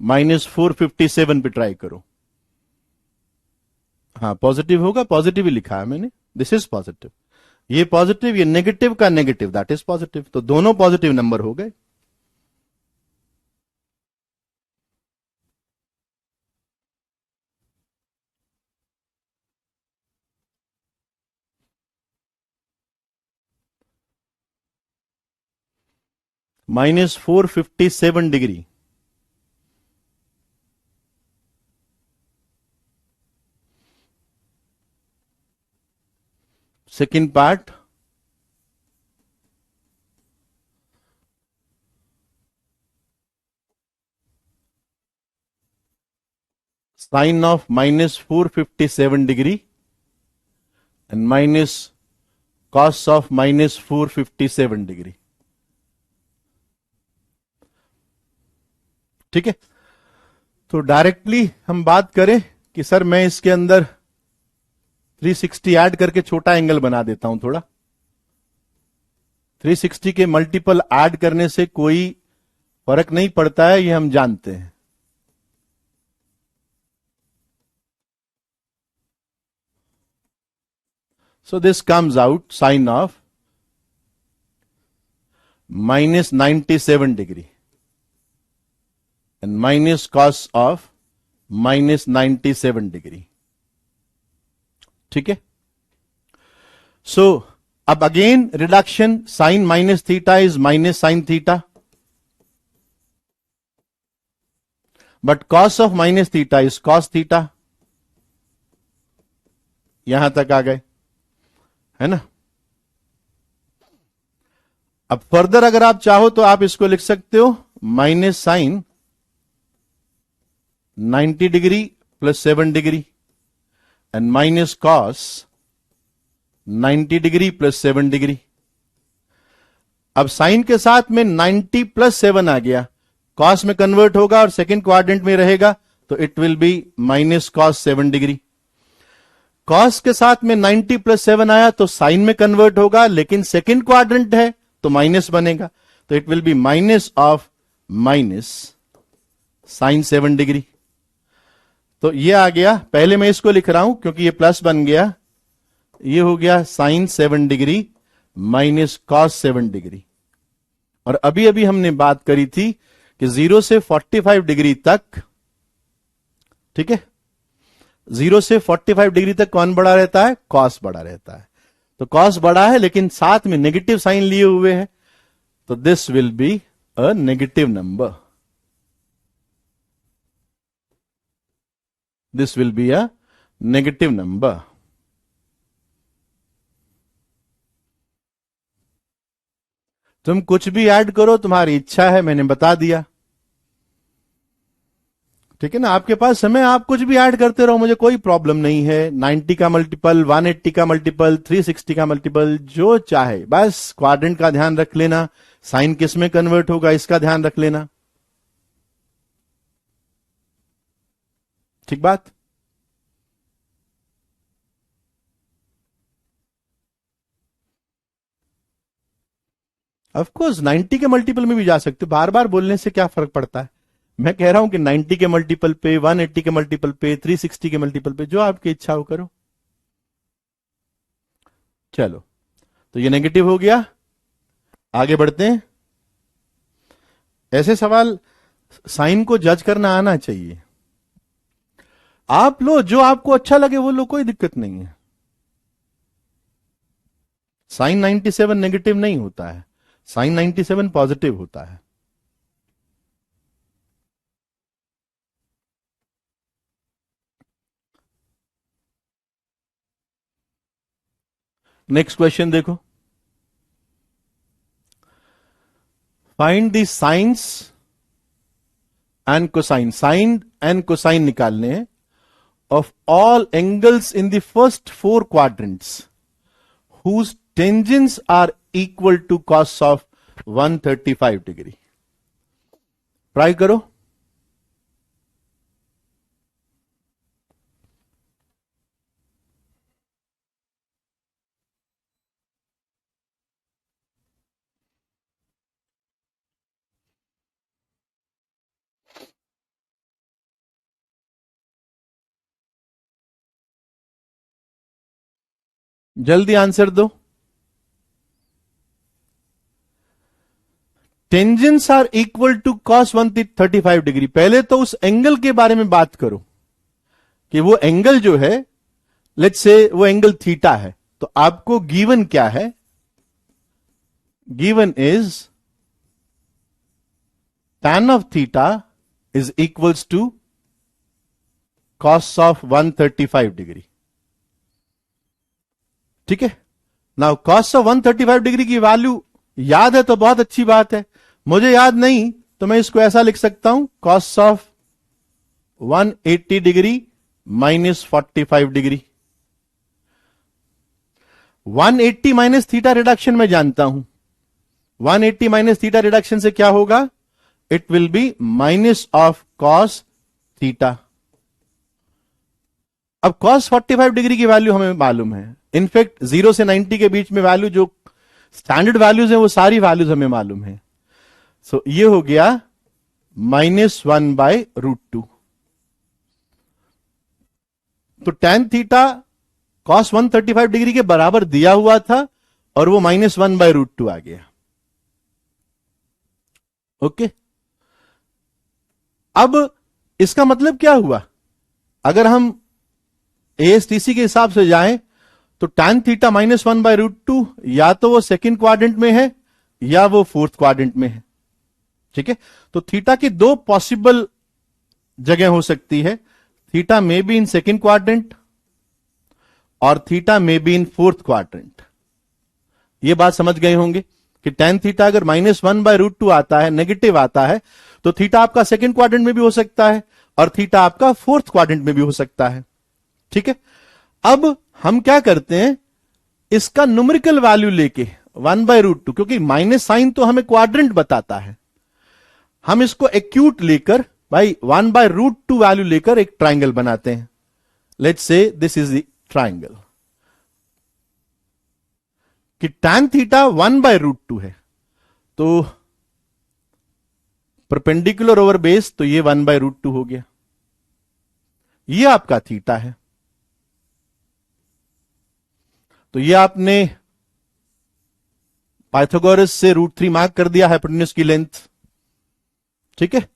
-457 पे ट्राई करो। हाँ पॉजिटिव होगा, पॉजिटिव ही लिखा है मैंने, दिस इज पॉजिटिव। ये पॉजिटिव, ये नेगेटिव का नेगेटिव, दैट इज पॉजिटिव, तो दोनों पॉजिटिव नंबर हो गए। -457 degree. Second part, sine of -457 degree and minus cos of -457 degree. ठीक है, तो डायरेक्टली हम बात करें कि सर मैं इसके अंदर 360 ऐड करके छोटा एंगल बना देता हूं थोड़ा। 360 के मल्टीपल ऐड करने से कोई फर्क नहीं पड़ता है, ये हम जानते हैं। So this comes out sine of -97 degree and minus cos of -97 degree. ठीक है, सो अब again reduction, sine minus theta is minus sine theta, but cos of minus theta is cos theta. यहां तक आ गए, है ना। अब फर्दर अगर आप चाहो तो आप इसको लिख सकते हो minus sine 90 degree plus 7 degree and minus cos 90 degree plus 7 degree. अब साइन के साथ में 90 प्लस 7 आ गया, कॉस में कन्वर्ट होगा और सेकेंड क्वाड्रेंट में रहेगा, तो it will be minus cos 7 degree. Cos के साथ में 90 प्लस 7 आया तो साइन में कन्वर्ट होगा, लेकिन सेकेंड क्वाड्रेंट है तो माइनस बनेगा, तो it will be minus of minus sine 7 degree. तो ये आ गया, पहले मैं इसको लिख रहा हूं क्योंकि ये प्लस बन गया, ये हो गया sine 7 degree minus cos 7 degree. और अभी अभी हमने बात करी थी कि 0 से 45 डिग्री तक, ठीक है, 0 से 45 डिग्री तक कौन बड़ा रहता है? कॉस बड़ा रहता है। तो कॉस बड़ा है लेकिन साथ में नेगेटिव साइन लिए हुए है, तो this will be a negative number, this will be a negative number. तुम कुछ भी ऐड करो, तुम्हारी इच्छा है, मैंने बता दिया, ठीक है ना। आपके पास समय, आप कुछ भी ऐड करते रहो, मुझे कोई प्रॉब्लम नहीं है। 90 का मल्टीपल, 180 का मल्टीपल, 360 का मल्टीपल, जो चाहे, बस क्वाड्रेंट का ध्यान रख लेना, साइन किस में कन्वर्ट होगा इसका ध्यान रख लेना, ठीक बात। ऑफ कोर्स 90 के मल्टीपल में भी जा सकते हो, बार बार बोलने से क्या फर्क पड़ता है। मैं कह रहा हूं कि 90 के मल्टीपल पे, 180 के मल्टीपल पे, 360 के मल्टीपल पे, जो आपकी इच्छा हो करो। चलो, तो ये नेगेटिव हो गया, आगे बढ़ते हैं। ऐसे सवाल साइन को जज करना आना चाहिए। आप लो, जो आपको अच्छा लगे वो लो, कोई दिक्कत नहीं है। साइन 97 नेगेटिव नहीं होता है, साइन 97 पॉजिटिव होता है। नेक्स्ट क्वेश्चन देखो, find the sines and cosine, sine and cosine निकालने हैं of all angles in the first four quadrants whose tangents are equal to cos of 135 degree. Try करो। जल्दी आंसर दो। Tangents are equal to cos 135 degree. पहले तो उस angle के बारे में बात करो कि वो एंगल जो है, लेट्स से वो एंगल थीटा है, तो आपको गिवन क्या है? Given is tan of theta is equals to cos of 135 degree. ठीक है, नाउ cos of 135 डिग्री की वैल्यू याद है तो बहुत अच्छी बात है, मुझे याद नहीं तो मैं इसको ऐसा लिख सकता हूं, cos of 180 degree minus 45 degree. 180 minus theta reduction में जानता हूं, 180 माइनस थीटा रिडक्शन से क्या होगा? It will be minus of cos theta. अब cos 45 डिग्री की वैल्यू हमें मालूम है, इनफैक्ट 0 से 90 के बीच में वैल्यू जो स्टैंडर्ड वैल्यूज है वो सारी वैल्यूज हमें मालूम है। सो ये हो गया -1/√2। तो tan थीटा cos 135 डिग्री के बराबर दिया हुआ था और वो -1/√2 आ गया। ओके, अब इसका मतलब क्या हुआ? अगर हम ASTC के हिसाब से जाएं तो tan थीटा -1/√2 या तो वो सेकंड क्वाड्रेंट में है या वो फोर्थ क्वाड्रेंट में है। ठीक है, तो थीटा की दो पॉसिबल जगह हो सकती है, theta may be in second quadrant और theta may be in fourth quadrant. ये बात समझ गए होंगे कि tan थीटा अगर -1/√2 आता है, नेगेटिव आता है, तो थीटा आपका सेकंड क्वाड्रेंट में भी हो सकता है और थीटा आपका फोर्थ क्वाड्रेंट में भी हो सकता है। ठीक है, अब हम क्या करते हैं, इसका न्यूमेरिकल वैल्यू लेके 1/√2, क्योंकि माइनस साइन तो हमें क्वाड्रेंट बताता है, हम इसको एक्यूट लेकर भाई 1/√2 वैल्यू लेकर एक ट्राइंगल बनाते हैं। Let's say this is the triangle कि tan थीटा 1/√2 है, तो परपेंडिकुलर ओवर बेस, तो ये 1/√2 हो गया। ये आपका थीटा है, तो ये आपने पाइथागोरस से √3 मार्क कर दिया हाइपोटेन्यूज की लेंथ। ठीक है,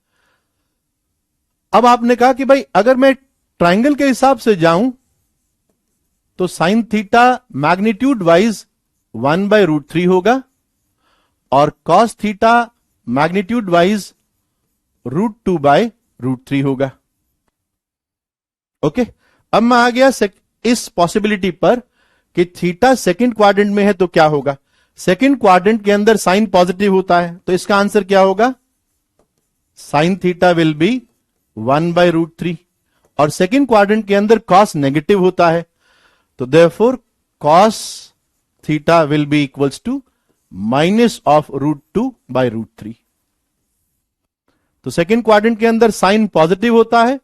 अब आपने कहा कि भाई अगर मैं ट्राइंगल के हिसाब से जाऊं तो साइन थीटा मैग्नीट्यूड वाइज 1/√3 होगा और कॉस थीटा मैग्नीट्यूड वाइज √2/√3 होगा। ओके, अब मैं आ गया इस पॉसिबिलिटी पर कि थीटा सेकंड क्वाड्रेंट में है तो क्या होगा? सेकंड क्वाड्रेंट के अंदर साइन पॉजिटिव होता है, तो इसका आंसर क्या होगा? साइन थीटा विल बी 1/√3 और सेकंड क्वाड्रेंट के अंदर कॉस नेगेटिव होता है, तो therefore cos theta will be equals to minus of √2/√3। तो सेकंड क्वाड्रेंट के अंदर साइन पॉजिटिव होता है,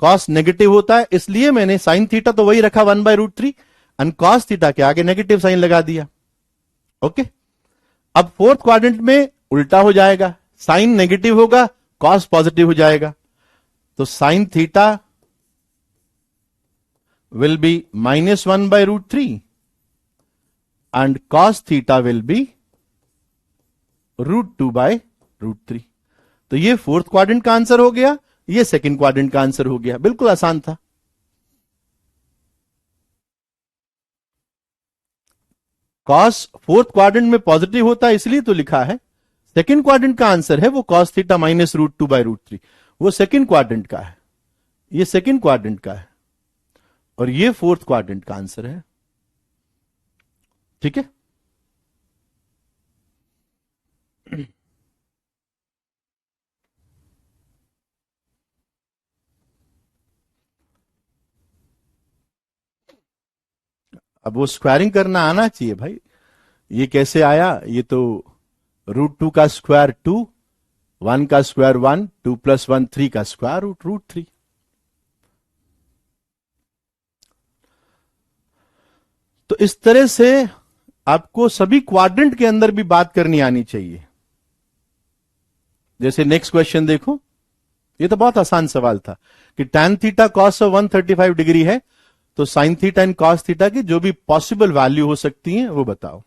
कॉस नेगेटिव होता है, इसलिए मैंने साइन थीटा तो वही रखा 1/√3 और कॉस थीटा के आगे नेगेटिव साइन लगा दिया। ओके, अब फोर्थ क्वाड्रेंट में उल्टा हो जाएगा, साइन नेगेटिव होगा, कॉस पॉजिटिव हो जाएगा, तो sine theta will B -1/√3 and cos theta will B √2/√3। तो ये फोर्थ क्वाड्रेंट का आंसर हो गया, ये सेकंड क्वाड्रेंट का आंसर हो गया। बिल्कुल आसान था। कॉस फोर्थ क्वाड्रेंट में पॉजिटिव होता है इसलिए तो लिखा है, सेकंड क्वाड्रेंट का आंसर है वो कॉस थीटा -√2/√3, वो सेकंड क्वाड्रेंट का है, ये सेकंड क्वाड्रेंट का है और ये फोर्थ क्वाड्रेंट का आंसर है। ठीक है, अब वो स्क्वायरिंग करना आना चाहिए भाई। ये कैसे आया? ये तो √2 का स्क्वायर 2, 1 का स्क्वायर 1, 2 + 1 3 का स्क्वायर √3। तो इस तरह से आपको सभी क्वाड्रेंट के अंदर भी बात करनी आनी चाहिए। जैसे नेक्स्ट क्वेश्चन देखो, ये तो बहुत आसान सवाल था कि tan थीटा cos 135 डिग्री है, तो sign theta and cos theta की जो भी पॉसिबल वैल्यू हो सकती है वो बताओ।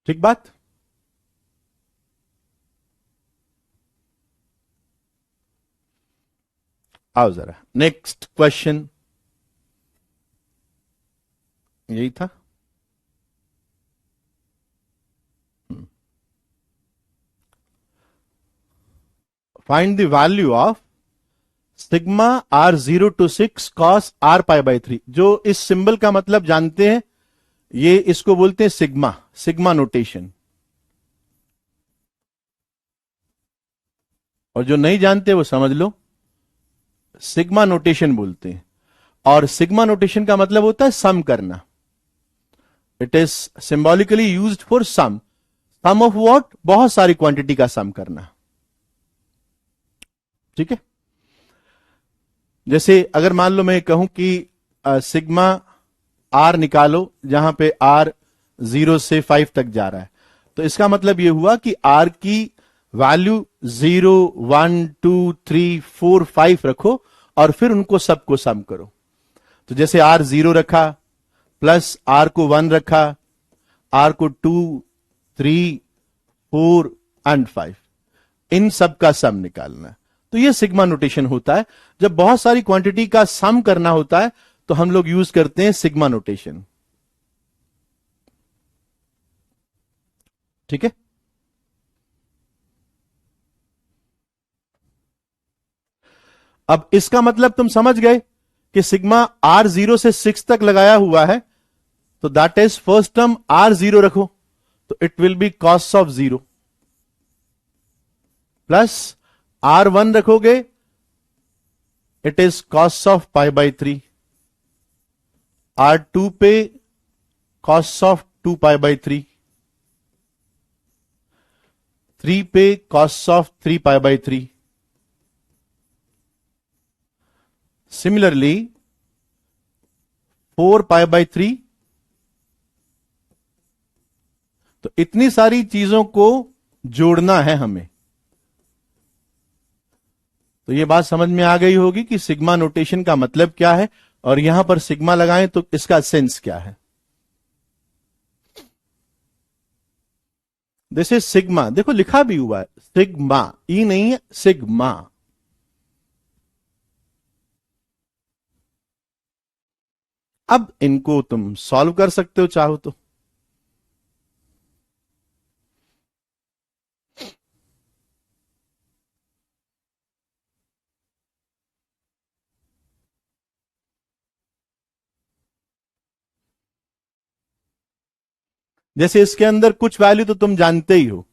ठीक बात। आओ जरा नेक्स्ट क्वेश्चन, यही था। Find the value of sigma R 0 to 6 cos R pi by 3। जो इस सिंबल का मतलब जानते हैं, ये इसको बोलते हैं सिग्मा, सिग्मा नोटेशन। और जो नहीं जानते वो समझ लो, सिग्मा नोटेशन बोलते हैं। और सिग्मा नोटेशन का मतलब होता है सम करना। It is symbolically used for sum. Sum of what? बहुत सारी क्वांटिटी का सम करना। ठीक है। जैसे अगर मान लो मैं कहूं कि सिग्मा आर निकालो, जहां पे आर 0 से 5 तक जा रहा है, तो इसका मतलब यह हुआ कि आर की वैल्यू 0, 1, 2, 3, 4, 5 रखो और फिर उनको सबको सम करो। तो जैसे आर 0 रखा, प्लस आर को 1 रखा, आर को 2, 3, 4 एंड 5, इन सब का सम निकालना। तो यह सिग्मा नोटेशन होता है। जब बहुत सारी क्वांटिटी का सम करना होता है तो हम लोग यूज करते हैं सिग्मा नोटेशन। ठीक है। अब इसका मतलब तुम समझ गए कि सिग्मा आर 0 से 6 तक लगाया हुआ है, तो that is first term R 0 रखो, तो it will be cos of 0, plus R 1 रखोगे, it is cos of pi by 3, R 2 पे कॉस ऑफ 2 पाई बाई 3, 3 पे cos of 3 pi by 3, similarly 4 pi by 3। तो इतनी सारी चीजों को जोड़ना है हमें। तो यह बात समझ में आ गई होगी कि सिग्मा नोटेशन का मतलब क्या है, और यहां पर सिग्मा लगाएं तो इसका सेंस क्या है। दिस इज सिग्मा, देखो लिखा भी हुआ है सिग्मा, ई नहीं है, सिग्मा। अब इनको तुम सॉल्व कर सकते हो चाहो तो। जैसे इसके अंदर कुछ वैल्यू तो तुम जानते ही हो,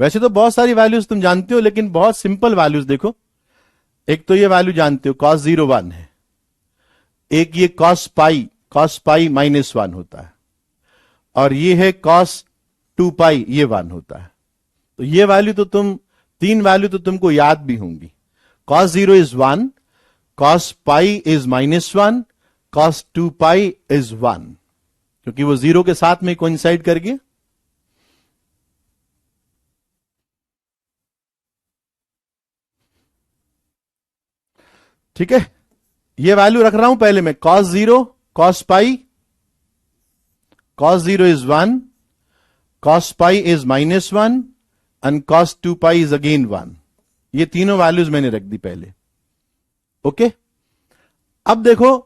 वैसे तो बहुत सारी वैल्यूज तुम जानते हो, लेकिन बहुत सिंपल वैल्यूज देखो। एक तो ये वैल्यू जानते हो कॉस 0 1 है, एक ये कॉस पाई -1 होता है, और ये है कॉस 2 पाई, ये 1 होता है। तो ये वैल्यू तो तुम, तीन वैल्यू तो तुमको याद भी होंगी। Cos 0 is 1, cos pi is -1, cos 2 pi is 1, क्योंकि वो 0 के साथ में कोइंसाइड कर गया। ठीक है, ये वैल्यू रख रहा हूं पहले मैं, cos 0 cos pi, cos 0 is 1, cos pi is -1 and cos 2 pi is again 1। ये तीनों वैल्यूज मैंने रख दी पहले। ओके, अब देखो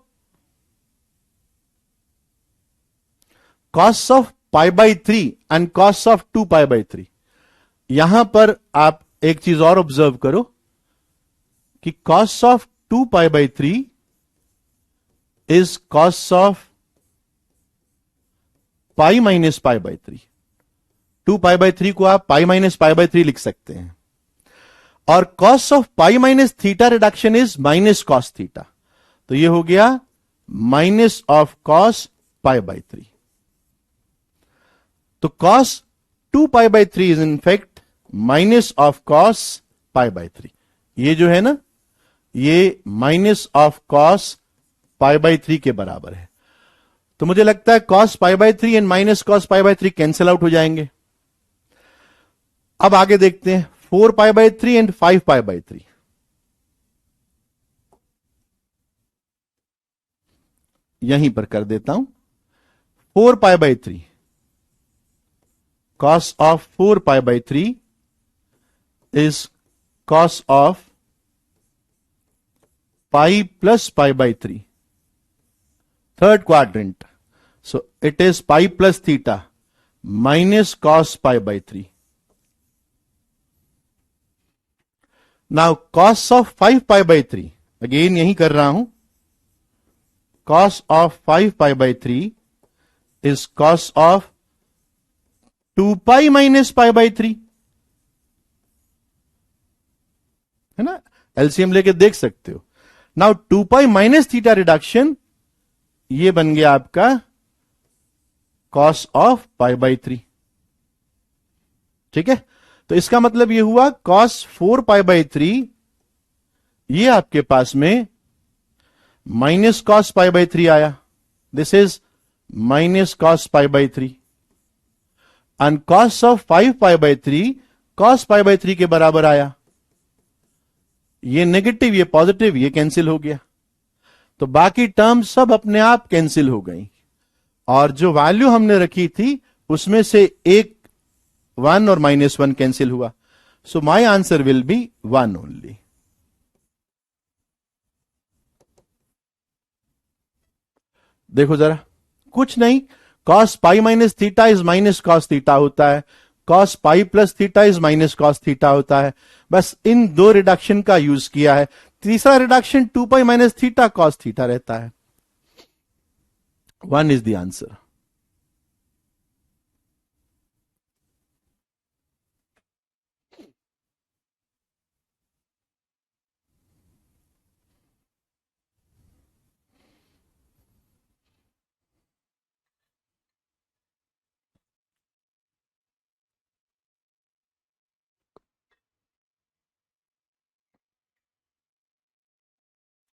cos of pi by 3 and cos of 2 pi by 3, यहां पर आप एक चीज और ऑब्जर्व करो कि cos of 2 pi by 3 is cos of pi minus pi by 3। 2 pi by 3 को आप पाई माइनस पाई बाई 3 लिख सकते हैं। और cos of pi minus theta reduction is minus cos theta, तो ये हो गया minus of cos pi by 3। तो cos 2 pi by 3 is in fact minus of cos pi by 3। ये जो है ना, ये minus of cos pi by 3 के बराबर है। तो मुझे लगता है cos pi by 3 and minus cos pi by 3 cancel out हो जाएंगे। अब आगे देखते हैं, 4π/3 and 5π/3. यहीं पर कर देता हूं. 4π/3 cos of 4π/3 is cos of pi plus pi/3. Third quadrant. So it is pi plus theta minus cos pi/3. Now cos of 5π/3, again यही कर रहा हूं. Cos of 5π/3 is cos of 2π minus pi/3. है ना, एलसीएम लेके देख सकते हो. नाउ 2π माइनस थीटा रिडक्शन, ये बन गया आपका cos ऑफ pi/3. ठीक है, तो इसका मतलब ये हुआ cos 4π/3, ये आपके पास में माइनस cos pi/3 आया. This is minus cos pi/3. And cos of 5π/3 cos pi/3 के बराबर आया. ये नेगेटिव, ये पॉजिटिव, ये कैंसिल हो गया. तो बाकी टर्म सब अपने आप कैंसिल हो गई, और जो वैल्यू हमने रखी थी उसमें से एक 1 और -1 कैंसिल हुआ. So my answer will be 1 only. देखो जरा, कुछ नहीं, cos pi minus theta is minus cos theta होता है, cos pi plus theta is minus cos theta होता है. बस इन दो रिडक्शन का यूज किया है. तीसरा reduction 2π minus theta cos theta रहता है. 1 is the answer.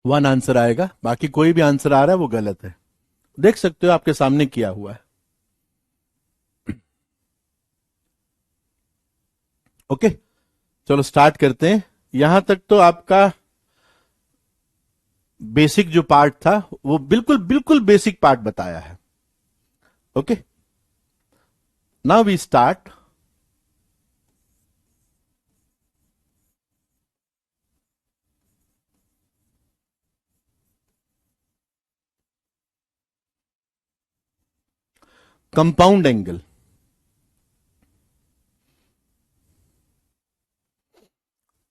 One answer आएगा, बाकी कोई भी आंसर आ रहा है वो गलत है. देख सकते हो, आपके सामने किया हुआ है. ओके, चलो स्टार्ट करते हैं. यहां तक तो आपका बेसिक जो पार्ट था वो बिल्कुल बिल्कुल बेसिक पार्ट बताया है. Okay, now we start. Compound angle.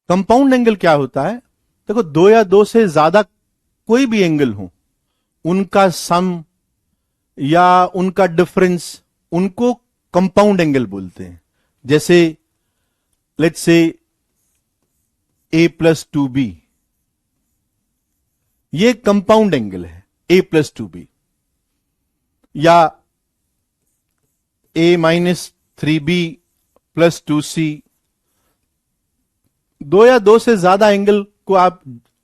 Compound angle क्या होता है? देखो, दो या दो से ज्यादा कोई भी एंगल हो, उनका सम या उनका डिफरेंस, उनको कंपाउंड एंगल बोलते हैं. जैसे लेट्स से a+2b, ये कंपाउंड एंगल है, a+2b. या a-3b + 2c. दो या दो से ज्यादा एंगल को आप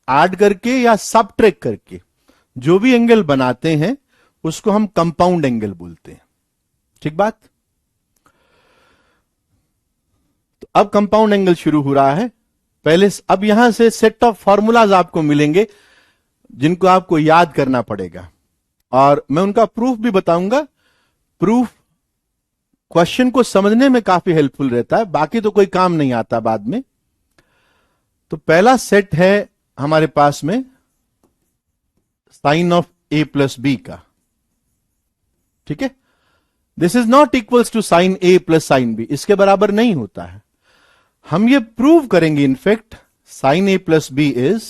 ऐड करके या सबट्रैक्ट करके जो भी एंगल बनाते हैं उसको हम कंपाउंड एंगल बोलते हैं. ठीक बात. तो अब कंपाउंड एंगल शुरू हो रहा है. पहले अब यहां से सेट ऑफ फॉर्मूलाज आपको मिलेंगे जिनको आपको याद करना पड़ेगा, और मैं उनका प्रूफ भी बताऊंगा. प्रूफ क्वेश्चन को समझने में काफी हेल्पफुल रहता है, बाकी तो कोई काम नहीं आता बाद में. तो पहला सेट है हमारे पास में साइन ऑफ a+b का. ठीक है, this is not equals to sine a + sine b, इसके बराबर नहीं होता है. हम ये प्रूव करेंगे. In fact sine a + b is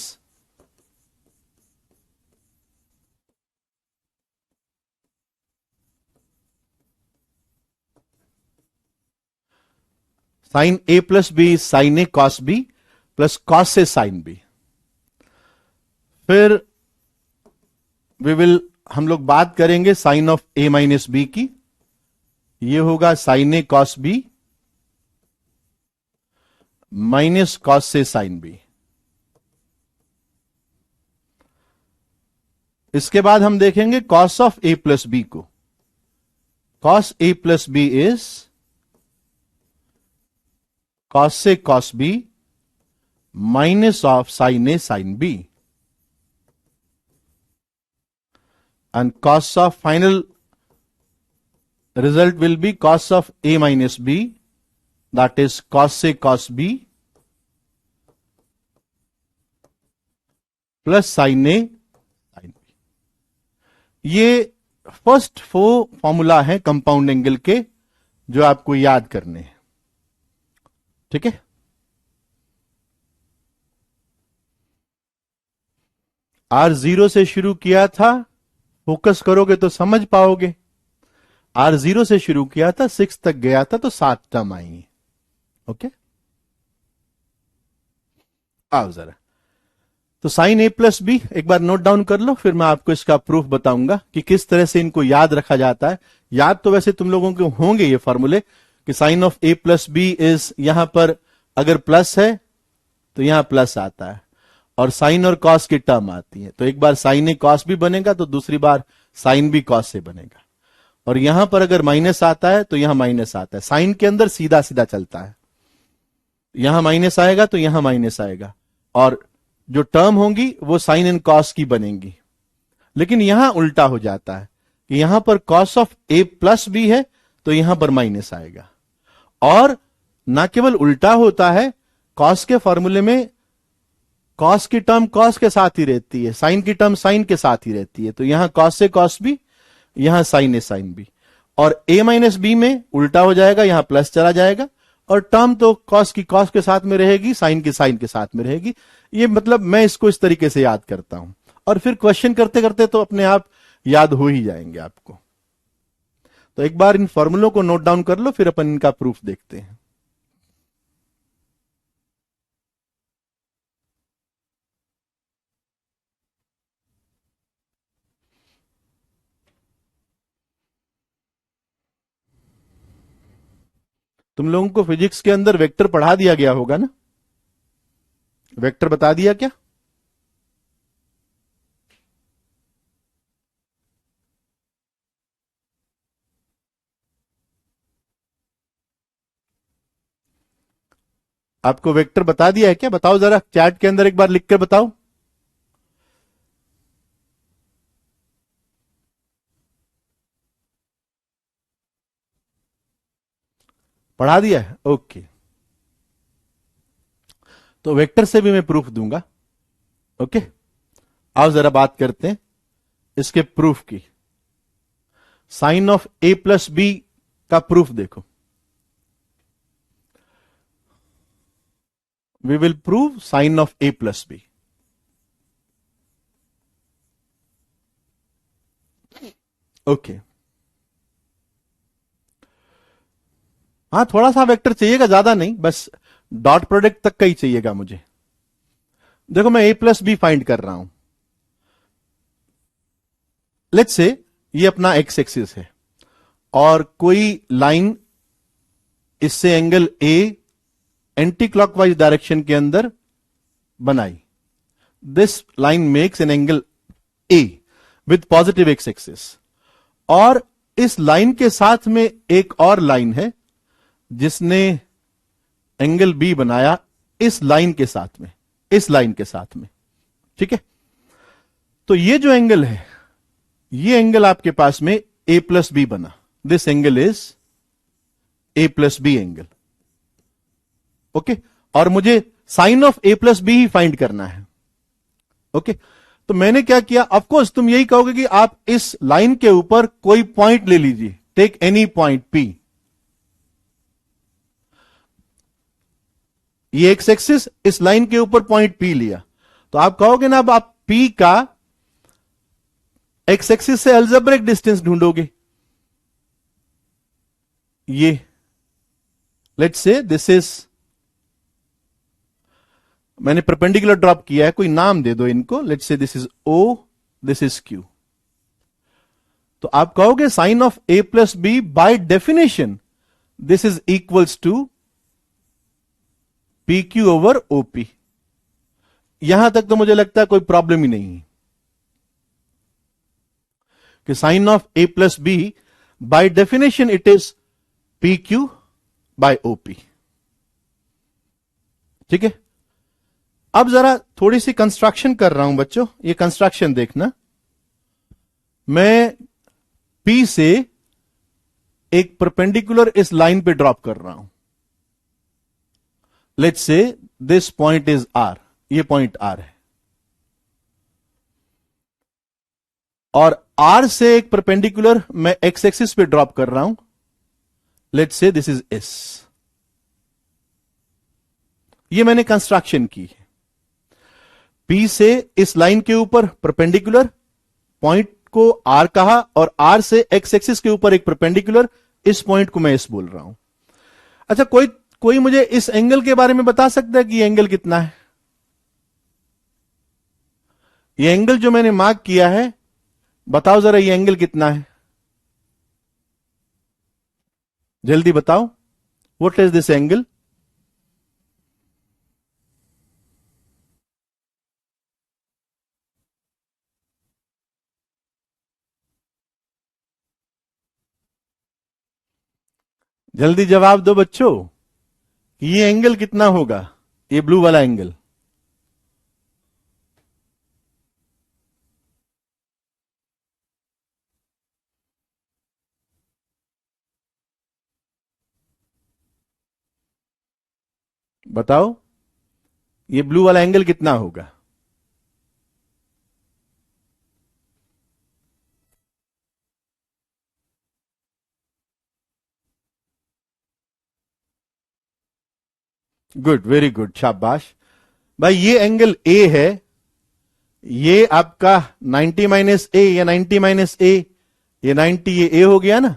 sine a + b is sine a cos b plus cos से साइन b. फिर हम लोग बात करेंगे साइन ऑफ a - b की. ये होगा sine a cos b minus cos से साइन b. इसके बाद हम देखेंगे cos ऑफ a + b को. cos a + b is cos से cos B minus of sine A sine B, and cos of final result will be cos of a minus b, that is cos से cos b plus sine A sine B. ये first 4 formula है compound angle के जो आपको याद करने हैं, ठीक है। R0 से शुरू किया था, फोकस करोगे तो समझ पाओगे। R0 से शुरू किया था, 6 तक गया था तो 7 टर्म आई। ओके, आओ जरा, तो साइन ए प्लस बी एक बार नोट डाउन कर लो, फिर मैं आपको इसका प्रूफ बताऊंगा कि किस तरह से इनको याद रखा जाता है। याद तो वैसे तुम लोगों के होंगे ये फॉर्मूले कि sine of A plus B is, यहां पर अगर प्लस है तो यहां प्लस आता है और साइन और कॉस की टर्म आती है, तो एक बार साइन ए कॉस भी बनेगा तो दूसरी बार साइन भी कॉस से बनेगा। और यहां पर अगर माइनस आता है तो यहां माइनस आता है। साइन के अंदर सीधा सीधा चलता है, यहां माइनस आएगा तो यहां माइनस आएगा और जो टर्म होंगी वो साइन एंड कॉस की बनेंगी। लेकिन यहां उल्टा हो जाता है कि यहां पर cos of A plus B है तो यहां पर माइनस आएगा। और ना केवल उल्टा होता है, कॉस के फॉर्मूले में कॉस की टर्म कॉस के साथ ही रहती है, साइन की टर्म साइन के साथ ही रहती है, तो यहां कॉस से कॉस बी, यहां साइन ए साइन बी। और a माइनस बी में उल्टा हो जाएगा, यहां प्लस चला जाएगा और टर्म तो कॉस की कॉस के साथ में रहेगी, साइन की साइन के साथ में रहेगी। ये मतलब मैं इसको इस तरीके से याद करता हूं और फिर क्वेश्चन करते करते तो अपने आप याद हो ही जाएंगे आपको। तो एक बार इन फॉर्मूलों को नोट डाउन कर लो, फिर अपन इनका प्रूफ देखते हैं। तुम लोगों को फिजिक्स के अंदर वेक्टर पढ़ा दिया गया होगा ना? वेक्टर बता दिया क्या? आपको वेक्टर बता दिया है क्या? बताओ जरा, चैट के अंदर एक बार लिख कर बताओ। पढ़ा दिया है, ओके। तो वेक्टर से भी मैं प्रूफ दूंगा, ओके। आओ जरा बात करते हैं इसके प्रूफ की। Sine of A plus B का प्रूफ देखो। We will prove sine of A plus B. Okay, हाँ थोड़ा सा वेक्टर चाहिएगा, ज्यादा नहीं, बस डॉट प्रोडक्ट तक का ही चाहिएगा मुझे। देखो मैं ए प्लस बी फाइंड कर रहा हूं। लेट्स से ये अपना एक्स एक्सिस है और कोई लाइन इससे angle A anti clockwise direction के अंदर बनाई। This line makes an angle A with positive x axis. और इस लाइन के साथ में एक और लाइन है जिसने एंगल बी बनाया इस लाइन के साथ में, इस लाइन के साथ में, ठीक है। तो ये जो एंगल है, ये एंगल आपके पास में ए प्लस बी बना। This angle is A plus B angle, okay. और मुझे sine of A plus B ही फाइंड करना है, ओके। तो मैंने क्या किया, ऑफ कोर्स तुम यही कहोगे कि आप इस लाइन के ऊपर कोई पॉइंट ले लीजिए, टेक एनी पॉइंट पी। ये एक्स एक्सिस, इस लाइन के ऊपर पॉइंट पी लिया, तो आप कहोगे ना अब आप पी का एक्स एक्सिस से अलजेब्रिक डिस्टेंस ढूंढोगे। ये लेट्स से दिस इज, मैंने परपेंडिकुलर ड्रॉप किया है, कोई नाम दे दो इनको। Let's say this is O, this is Q. तो आप कहोगे sine of A plus B by definition this is equals to P Q over OP. यहां तक तो मुझे लगता है कोई प्रॉब्लम ही नहीं है कि sine of A plus B by definition it is P Q by OP. ठीक है, अब जरा थोड़ी सी कंस्ट्रक्शन कर रहा हूं बच्चों, ये कंस्ट्रक्शन देखना। मैं P से एक परपेंडिकुलर इस लाइन पे ड्रॉप कर रहा हूं। Let's say this point is R, ये पॉइंट R है, और R से एक परपेंडिकुलर मैं एक्स एक्सिस पे ड्रॉप कर रहा हूं। Let's say this is S। ये मैंने कंस्ट्रक्शन की है। P से इस लाइन के ऊपर परपेंडिकुलर, पॉइंट को R कहा, और R से एक्स एक्सिस के ऊपर एक परपेंडिकुलर, इस पॉइंट को मैं S बोल रहा हूं। अच्छा, कोई मुझे इस एंगल के बारे में बता सकता है कि ये एंगल कितना है? ये एंगल जो मैंने मार्क किया है, बताओ जरा ये एंगल कितना है, जल्दी बताओ। What is this angle? जल्दी जवाब दो बच्चों, ये एंगल कितना होगा, ये ब्लू वाला एंगल? बताओ, ये ब्लू वाला एंगल कितना होगा? गुड, वेरी गुड, शाबाश भाई। ये एंगल ए है, ये आपका 90 माइनस ए, या 90 माइनस ए, ये 90, ये ए हो गया ना।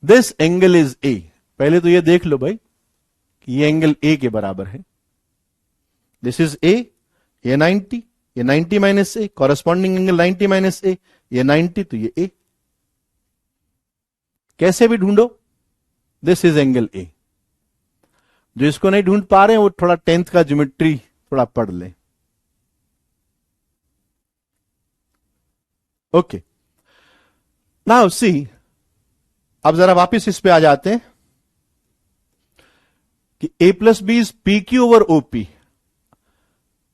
दिस एंगल इज ए। पहले तो ये देख लो भाई कि ये एंगल ए के बराबर है। दिस इज ए, ये 90, ये 90 माइनस ए, कॉरेस्पॉन्डिंग एंगल 90 माइनस ए, ये 90, तो ये ए। कैसे भी ढूंढो, दिस इज एंगल ए। जो इसको नहीं ढूंढ पा रहे हैं वो थोड़ा 10th का ज्योमेट्री थोड़ा पढ़ ले। ओके, नाउ सी, अब जरा वापिस इस पे आ जाते हैं कि a plus B is P Q over OP.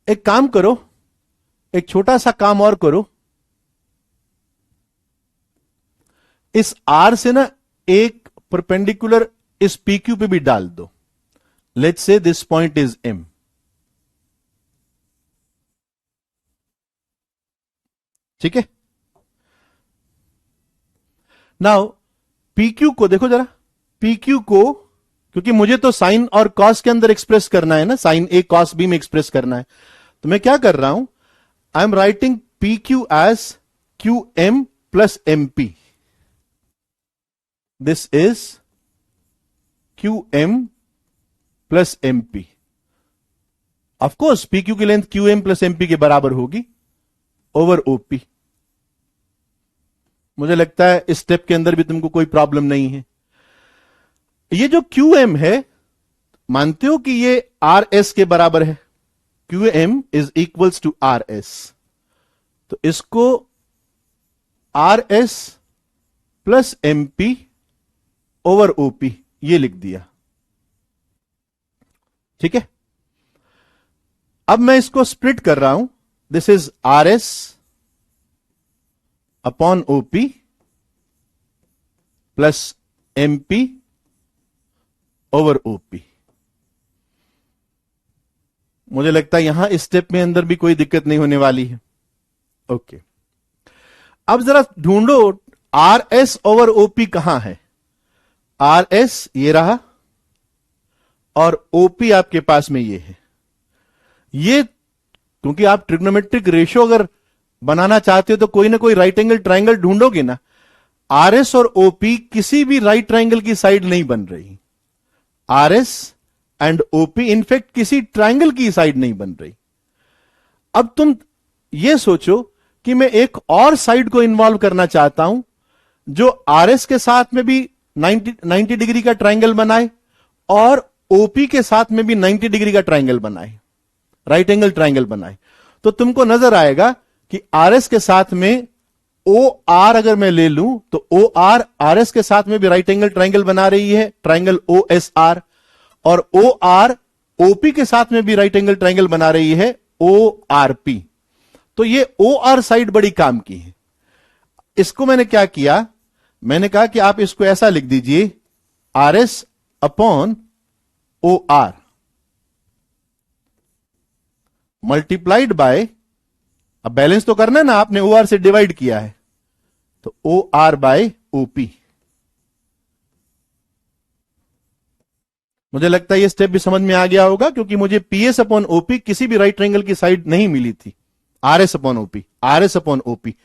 एक काम करो, एक छोटा सा काम और करो, इस R से ना एक परपेंडिकुलर इस पी क्यू पे भी डाल दो। Let's say this point is M। ठीक है, नाउ PQ को देखो जरा, PQ को, क्योंकि मुझे तो साइन और कॉस के अंदर एक्सप्रेस करना है ना, साइन ए कॉस बी में एक्सप्रेस करना है, तो मैं क्या कर रहा हूं, I am writing PQ as QM plus MP। This is QM plus MP। Of course PQ की लेंथ QM प्लस MP के बराबर होगी ओवर OP। मुझे लगता है इस स्टेप के अंदर भी तुमको कोई प्रॉब्लम नहीं है। ये जो QM है, मानते हो कि ये RS के बराबर है? QM is equals to RS, तो इसको RS plus MP over OP ये लिख दिया। ठीक है, अब मैं इसको स्प्लिट कर रहा हूं। This is RS upon OP plus MP over OP। मुझे लगता है यहां इस स्टेप में अंदर भी कोई दिक्कत नहीं होने वाली है। ओके, अब जरा ढूंढो RS ओवर OP कहां है। RS ये रहा, और OP आपके पास में ये है। ये क्योंकि आप ट्रिग्नोमेट्रिक रेशियो अगर बनाना चाहते हो तो कोई ना कोई राइट एंगल ट्राइंगल ढूंढोगे ना। RS और OP किसी भी राइट ट्राइंगल की साइड नहीं बन रही। RS एंड OP इनफैक्ट किसी ट्राइंगल की साइड नहीं बन रही। अब तुम ये सोचो कि मैं एक और साइड को इन्वॉल्व करना चाहता हूं जो RS के साथ में भी 90 डिग्री का ट्राइंगल बनाए और OP के साथ में भी 90 डिग्री का ट्राइंगल बनाए, राइट एंगल ट्राइंगल बनाए। तो तुमको नजर आएगा कि RS के साथ में OR अगर मैं ले लूं तो OR RS के साथ में भी राइट एंगल ट्राइंगल बना रही है, ट्राइंगल OSR, और OR ओपी के साथ में भी राइट एंगल ट्राइंगल बना रही है ओ आर पी। तो ये ओ आर साइड बड़ी काम की है। इसको मैंने क्या किया, मैंने कहा कि आप इसको ऐसा लिख दीजिए R S upon O R multiplied by, अब बैलेंस तो करना है ना, आपने ओ आर से डिवाइड किया है, तो ओ आर बाय ओपी। मुझे लगता है ये स्टेप भी समझ में आ गया होगा, क्योंकि मुझे पीएस अपॉन ओपी किसी भी राइट ट्रायंगल की साइड नहीं मिली थी। Are S upon OP, are S upon OP,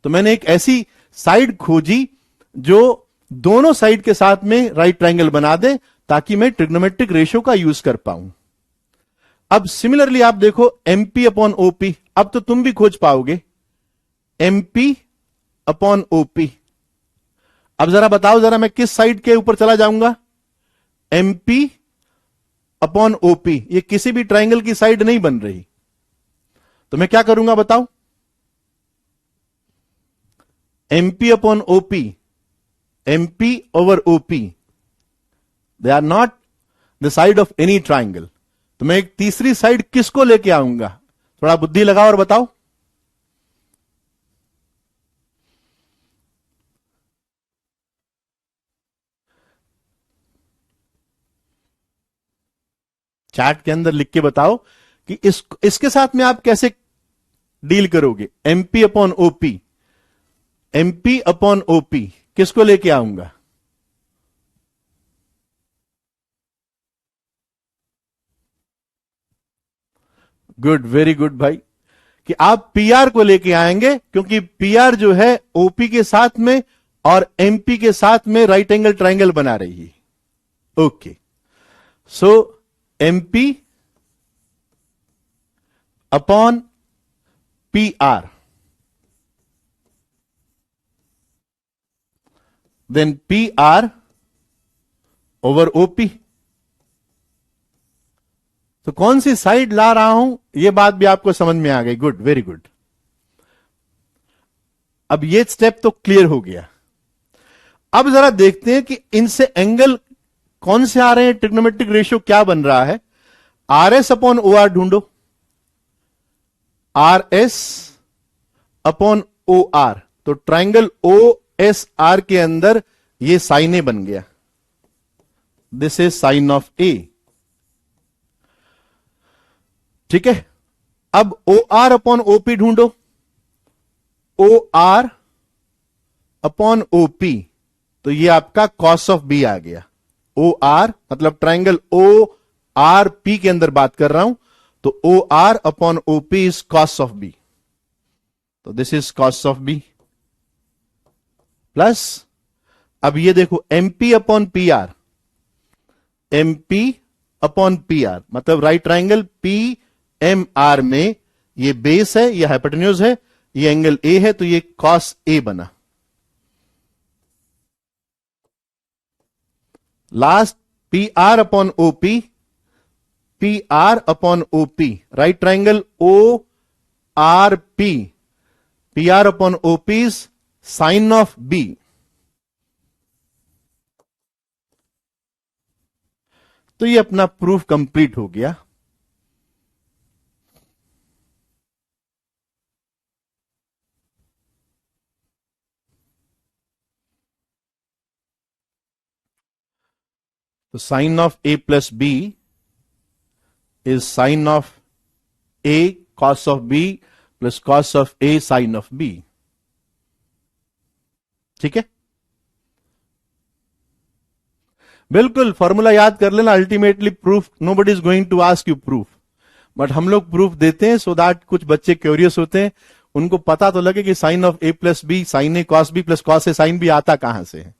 तो मैंने एक ऐसी साइड खोजी जो दोनों साइड के साथ में राइट ट्रायंगल बना दे, ताकि मैं ट्रिग्नोमेट्रिक रेशियो का यूज कर पाऊं। अब सिमिलरली आप देखो एमपी अपॉन ओपी, अब तो तुम भी खोज पाओगे एमपी अपॉन ओपी। अब जरा बताओ, जरा मैं किस साइड के ऊपर चला जाऊंगा, एमपी अपॉन ओपी, ये किसी भी ट्राइंगल की साइड नहीं बन रही, तो मैं क्या करूंगा बताओ, MP upon OP, MP over OP, they are not the side of any triangle. तो मैं एक तीसरी साइड किसको लेके आऊंगा, थोड़ा बुद्धि लगाओ और बताओ। चैट के अंदर लिख के बताओ कि इसके साथ में आप कैसे डील करोगे। MP upon OP, MP upon OP किसको लेके आऊंगा, गुड, वेरी गुड भाई, कि आप पीआर को लेके आएंगे, क्योंकि पीआर जो है ओपी के साथ में और एमपी के साथ में राइट एंगल ट्राइंगल बना रही है। Okay, so MP upon P R, then P R over OP. तो कौन सी साइड ला रहा हूं, यह बात भी आपको समझ में आ गई, गुड, वेरी गुड। अब ये स्टेप तो क्लियर हो गया। अब जरा देखते हैं कि इनसे एंगल कौन से आ रहे हैं, ट्रिग्नोमेट्रिक रेशियो क्या बन रहा है। R S upon O R ढूंढो, R S upon O R, तो ट्राइंगल ओ एस आर के अंदर ये साइन ए बन गया, this is sine of A. ठीक है, अब ओ आर अपॉन ओपी ढूंढो, ओ आर अपॉन ओपी, तो ये आपका कॉस ऑफ बी आ गया। ओ आर मतलब ट्राइंगल ओ आर पी के अंदर बात कर रहा हूं, तो O R upon OP is cos of B, तो this is cos of B plus, अब ये देखो MP upon P R, MP upon P R मतलब right triangle P M R में ये बेस है, ये हाइपोटेन्यूज है, ये एंगल ए है, तो ये कॉस ए बना। Last P R upon OP, P R upon OP, right triangle O R P, P R upon OP sine of B. तो ये अपना प्रूफ कंप्लीट हो गया। तो sine of A plus B is sine of A cos of B plus cos of A sine of B. ठीक है, बिल्कुल formula याद कर लेना। Ultimately proof, nobody is going to ask you proof, but हम लोग proof देते हैं सो दैट कुछ बच्चे क्यूरियस होते हैं, उनको पता तो लगे कि sine of A plus B, sine A cos B plus cos A sine B आता कहां से है।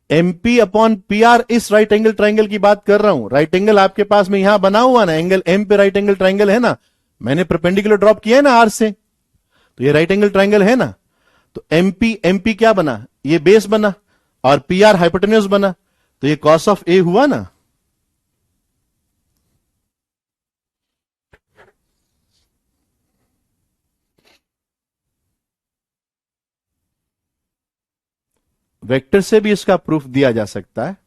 एमपी अपॉन पी आर, इस राइट एंगल ट्राइंगल की बात कर रहा हूं। राइट एंगल आपके पास में यहां बना हुआ ना, एंगल एम पे राइट एंगल ट्राइंगल है ना, मैंने परपेंडिकुलर ड्रॉप किया है ना आर से, तो ये राइट एंगल ट्राइंगल है ना। तो एमपी, एमपी क्या बना, ये बेस बना, और पी आर हाइपोटेन्यूज बना, तो ये कॉस ऑफ ए हुआ ना। वेक्टर से भी इसका प्रूफ दिया जा सकता है।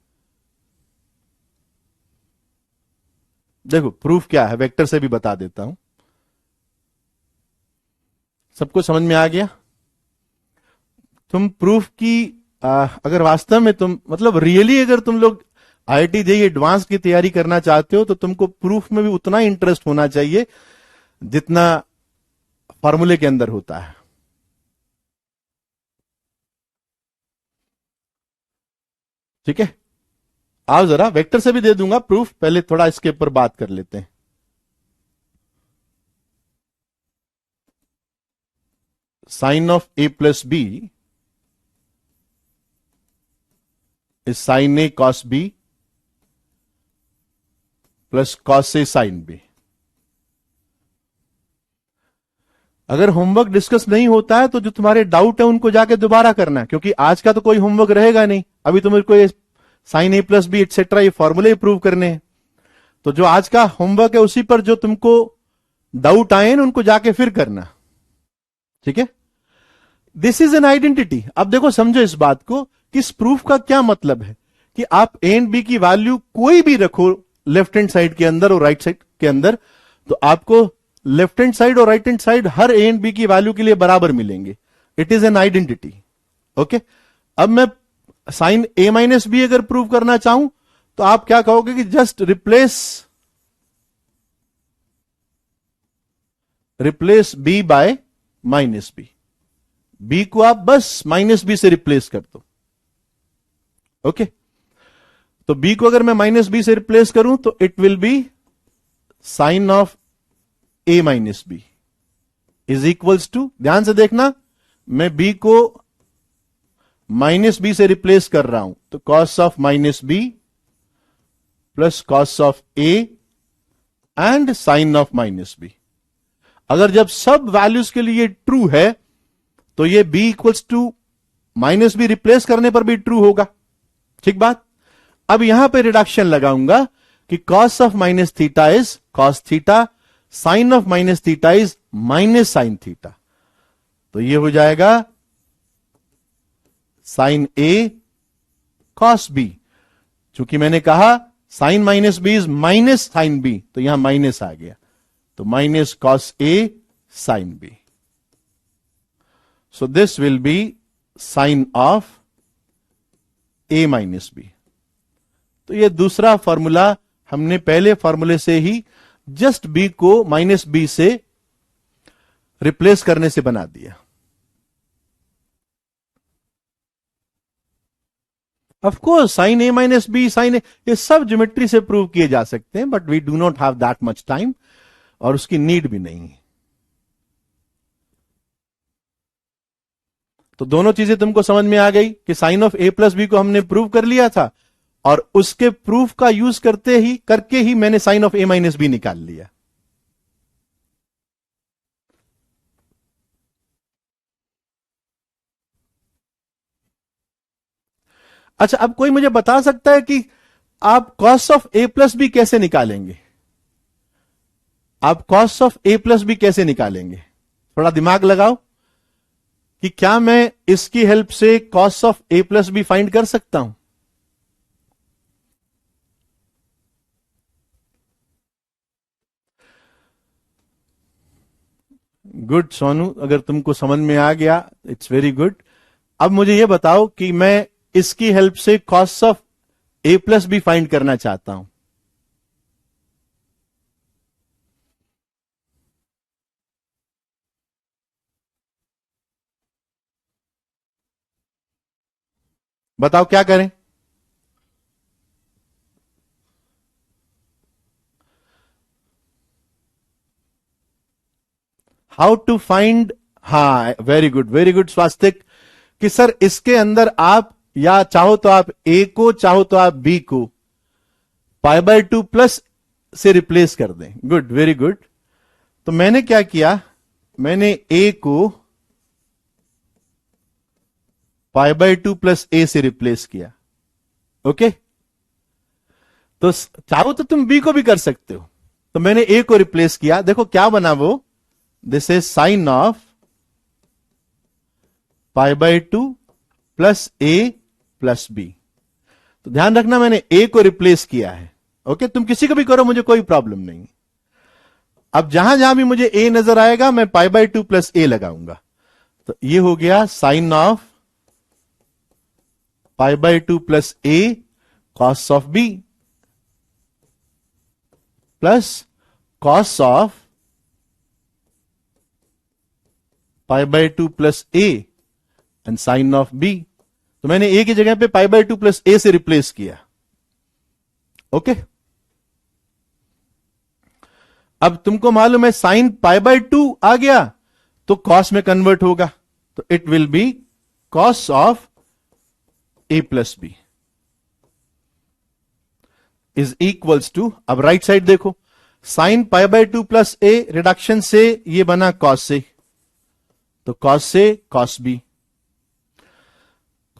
देखो प्रूफ क्या है, वेक्टर से भी बता देता हूं। सबको समझ में आ गया? तुम प्रूफ की अगर वास्तव में तुम मतलब रियली अगर तुम लोग आईआईटी जेईई एडवांस की तैयारी करना चाहते हो तो तुमको प्रूफ में भी उतना ही इंटरेस्ट होना चाहिए जितना फॉर्मूले के अंदर होता है। ठीक है, आओ जरा वेक्टर से भी दे दूंगा प्रूफ, पहले थोड़ा इसके ऊपर बात कर लेते हैं। Sine of A plus B is sine A cos B plus cos A sine B. अगर होमवर्क डिस्कस नहीं होता है तो जो तुम्हारे डाउट है उनको जाके दोबारा करना है, क्योंकि आज का तो कोई होमवर्क रहेगा नहीं। अभी तुम्हें कोई sign A plus B etcetera ये फॉर्मूले प्रूव करने हैं, तो जो आज का होमवर्क है उसी पर जो तुमको डाउट आए ना उनको जाके फिर करना। ठीक है, दिस इज एन आइडेंटिटी। अब देखो समझो इस बात को कि इस प्रूफ का क्या मतलब है कि आप ए एंड बी की वैल्यू कोई भी रखो लेफ्ट हैंड साइड के अंदर और राइट साइड के अंदर, तो आपको लेफ्ट हैंड साइड और राइट हैंड साइड हर ए एंड बी की वैल्यू के लिए बराबर मिलेंगे। It is an identity. Okay, अब मैं साइन ए माइनस बी अगर प्रूव करना चाहूं तो आप क्या कहोगे कि just replace B by minus B. B को आप बस माइनस बी से रिप्लेस कर दो। ओके, तो बी को अगर मैं माइनस बी से रिप्लेस करूं तो it will be sine of A minus B is equals to, ध्यान से देखना, मैं बी को माइनस बी से रिप्लेस कर रहा हूं तो cos of minus B plus cos of A and sine of minus B. अगर जब सब वैल्यूज के लिए ट्रू है तो ये b equals to minus B replace करने पर भी ट्रू होगा। ठीक बात। अब यहां पे रिडक्शन लगाऊंगा कि cos of minus theta is cos theta, sine of minus theta is minus sine theta, तो ये हो जाएगा साइन a cos b। चूंकि मैंने कहा sine minus B is minus sine B, तो यहां माइनस आ गया, तो minus cos a sine b। So this will be sin of a minus b। तो ये दूसरा फॉर्मूला हमने पहले फॉर्मूले से ही जस्ट b को माइनस बी से रिप्लेस करने से बना दिया। Of course sine A minus B, sine A, ये सब ज्योमेट्री से प्रूव किए जा सकते हैं, but we do not have that much time और उसकी नीड भी नहीं है। तो दोनों चीजें तुमको समझ में आ गई कि sine of A plus B को हमने प्रूव कर लिया था और उसके प्रूफ का यूज करके ही मैंने sine of A minus B निकाल लिया। अच्छा, अब कोई मुझे बता सकता है कि आप cos of A plus B कैसे निकालेंगे? आप cos of A plus B कैसे निकालेंगे? थोड़ा दिमाग लगाओ कि क्या मैं इसकी हेल्प से cos of A plus B find कर सकता हूं? गुड सोनू, अगर तुमको समझ में आ गया इट्स वेरी गुड। अब मुझे यह बताओ कि मैं इसकी हेल्प से cos of A plus B find करना चाहता हूं। बताओ क्या करें? हाउ टू फाइंड, हाँ वेरी गुड स्वास्तिक, कि सर इसके अंदर आप या चाहो तो आप ए को, चाहो तो आप बी को पाई बाय 2 प्लस से रिप्लेस कर दें। Good, very good. तो मैंने क्या किया, मैंने ए को पाई बाय 2 प्लस ए से रिप्लेस किया। ओके, तो चाहो तो तुम बी को भी कर सकते हो। तो मैंने ए को रिप्लेस किया, देखो क्या बना वो, this is sine of pi by 2 plus A plus B. तो ध्यान रखना मैंने ए को रिप्लेस किया है। ओके, तुम किसी को भी करो, मुझे कोई प्रॉब्लम नहीं। अब जहां जहां भी मुझे ए नजर आएगा मैं पाई बाय 2 प्लस ए लगाऊंगा। तो ये हो गया sine of pi by 2 plus A cos of B plus cos of pi by 2 plus A and sine of B. तो मैंने ए की जगह पे पाई बाय 2 प्लस ए से रिप्लेस किया। ओके, अब तुमको मालूम है साइन पाई बाय 2 आ गया तो कॉस में कन्वर्ट होगा, तो it will be cos of A plus B is equals to, अब राइट साइड देखो, sine pi by 2 plus A reduction से ये बना कॉस से, तो कॉस से cos B,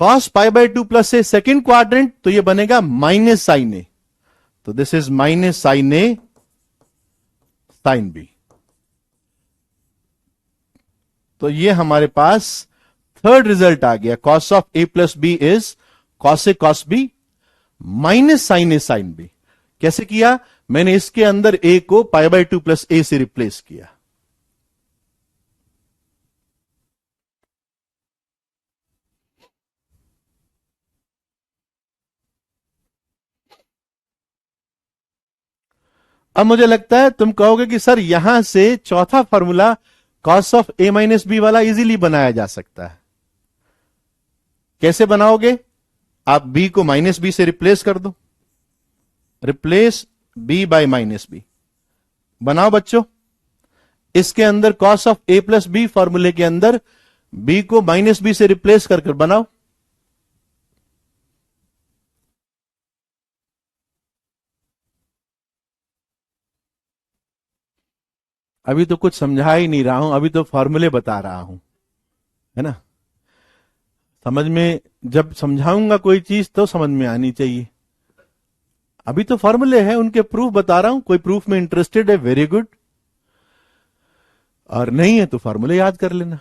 cos pi by 2 plus A second quadrant, तो ये बनेगा माइनस साइन ए, तो this is minus sine A sine B. तो ये हमारे पास थर्ड रिजल्ट आ गया, cos of A plus B is cos A cos B minus sine A sine B. कैसे किया? मैंने इसके अंदर ए को पाई बाय 2 प्लस ए से रिप्लेस किया। अब मुझे लगता है तुम कहोगे कि सर यहां से चौथा formula cos of A minus B वाला इजीली बनाया जा सकता है। कैसे बनाओगे? आप बी को माइनस बी से रिप्लेस कर दो, replace B by minus B. बनाओ बच्चों, इसके अंदर cos of A plus B फॉर्मूले के अंदर बी को माइनस बी से रिप्लेस कर बनाओ। अभी तो कुछ समझा ही नहीं रहा हूं, अभी तो फॉर्मूले बता रहा हूं, है ना। समझ में जब समझाऊंगा कोई चीज तो समझ में आनी चाहिए। अभी तो फॉर्मूले हैं, उनके प्रूफ बता रहा हूं। कोई प्रूफ में इंटरेस्टेड है, वेरी गुड, और नहीं है तो फॉर्मूले याद कर लेना।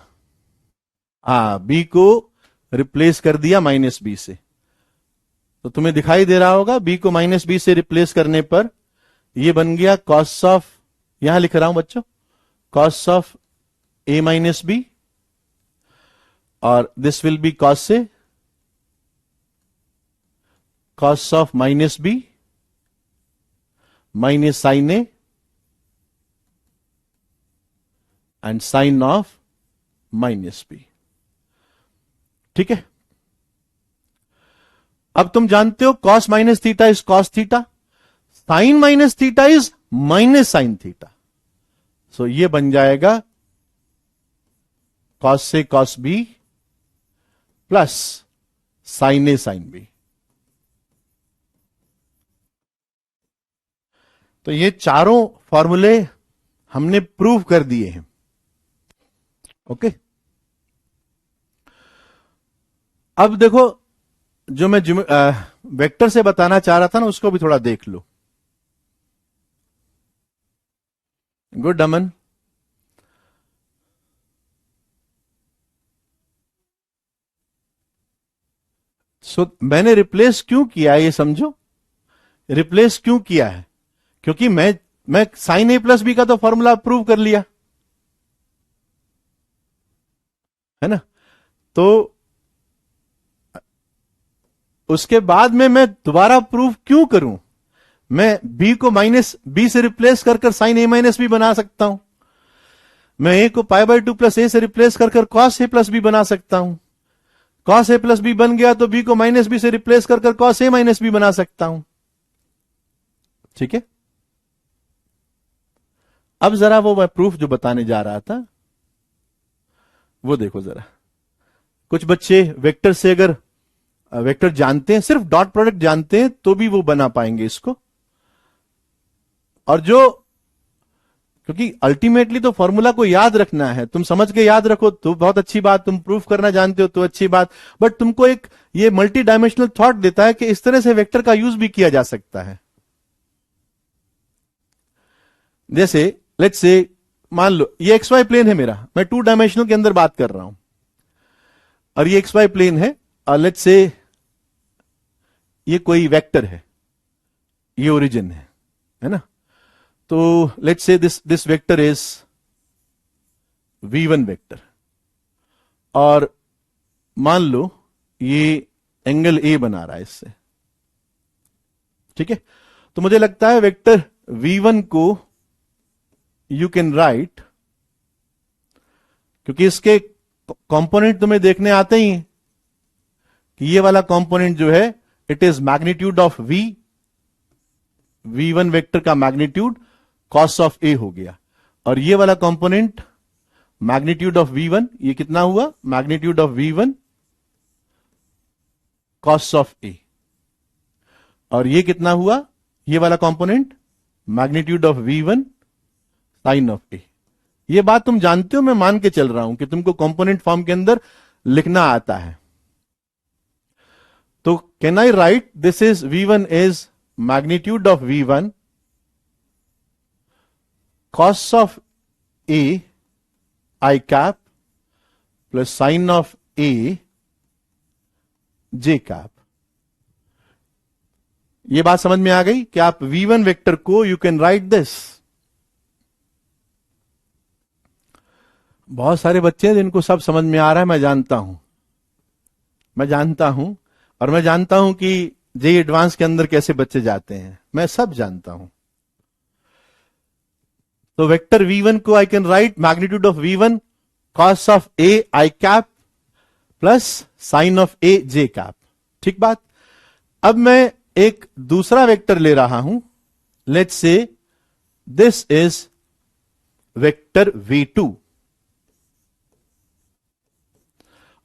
बी को रिप्लेस कर दिया माइनस बी से, तो तुम्हें दिखाई दे रहा होगा बी को माइनस बी से रिप्लेस करने पर यह बन गया कॉस ऑफ, यहां लिख रहा हूं बच्चों, cos of A minus B, और दिस विल बी कॉस से cos of minus B minus sine A and sine of minus B. ठीक है, अब तुम जानते हो cos minus theta is cos theta, sine minus theta is minus sine theta. So ये बन जाएगा कॉस से cos B plus sine A sine B. तो ये चारों फॉर्मूले हमने प्रूव कर दिए हैं। ओके, अब देखो जो मैं वेक्टर से बताना चाह रहा था ना, उसको भी थोड़ा देख लो। गुड अमन। मैंने रिप्लेस क्यों किया ये समझो। रिप्लेस क्यों किया है? क्योंकि मैं साइन ए प्लस बी का तो फॉर्मूला प्रूव कर लिया है ना, तो उसके बाद में मैं दोबारा प्रूफ क्यों करूं? मैं बी को माइनस बी से रिप्लेस कर साइन ए माइनस बी बना सकता हूं, मैं ए को पाई बाय 2 प्लस ए से रिप्लेस कर कॉस ए प्लस बी बना सकता हूं, कॉस ए प्लस बी बन गया तो बी को माइनस बी से रिप्लेस कर कॉस ए माइनस बी बना सकता हूं। ठीक है, अब जरा वो मैं प्रूफ जो बताने जा रहा था वो देखो जरा। कुछ बच्चे वेक्टर से अगर वेक्टर जानते हैं, सिर्फ डॉट प्रोडक्ट जानते हैं, तो भी वो बना पाएंगे इसको। और जो, क्योंकि अल्टीमेटली तो फॉर्मूला को याद रखना है, तुम समझ के याद रखो तो बहुत अच्छी बात, तुम प्रूफ करना जानते हो तो अच्छी बात, बट तुमको एक ये मल्टी डायमेंशनल थॉट देता है कि इस तरह से वेक्टर का यूज भी किया जा सकता है। जैसे लेट्स से मान लो ये एक्स वाई प्लेन है मेरा, मैं 2 डायमेंशनल के अंदर बात कर रहा हूं, और ये एक्स वाई प्लेन है, और लेट्स से ये कोई वेक्टर है, ये ओरिजिन है ना। तो let's say this vector is v1 vector, और मान लो ये एंगल ए बना रहा है इससे, ठीक है। तो मुझे लगता है वेक्टर v1 को यू कैन राइट, क्योंकि इसके कंपोनेंट तुम्हें देखने आते ही हैं कि ये वाला कंपोनेंट जो है it is magnitude of v1 vector का मैग्नीट्यूड कॉस ऑफ ए हो गया, और ये वाला कंपोनेंट मैग्नीट्यूड ऑफ v1, ये कितना हुआ, magnitude of v1 cos of A, और ये कितना हुआ, ये वाला component magnitude of v1 sine of A. ये बात तुम जानते हो, मैं मान के चल रहा हूं कि तुमको कंपोनेंट फॉर्म के अंदर लिखना आता है। तो can I right this is v1 is magnitude of v1 cos of A I cap plus sign of A J cap. ये बात समझ में आ गई कि आप v1 वेक्टर को यू कैन राइट दिस। बहुत सारे बच्चे हैं जिनको सब समझ में आ रहा है, मैं जानता हूं, और मैं जानता हूं कि जेईई एडवांस के अंदर कैसे बच्चे जाते हैं, मैं सब जानता हूं। तो वेक्टर v1 को I can write magnitude of v1 cos of A I cap plus sign of A J cap, ठीक बात। अब मैं एक दूसरा वेक्टर ले रहा हूं, let's say this is vector v2,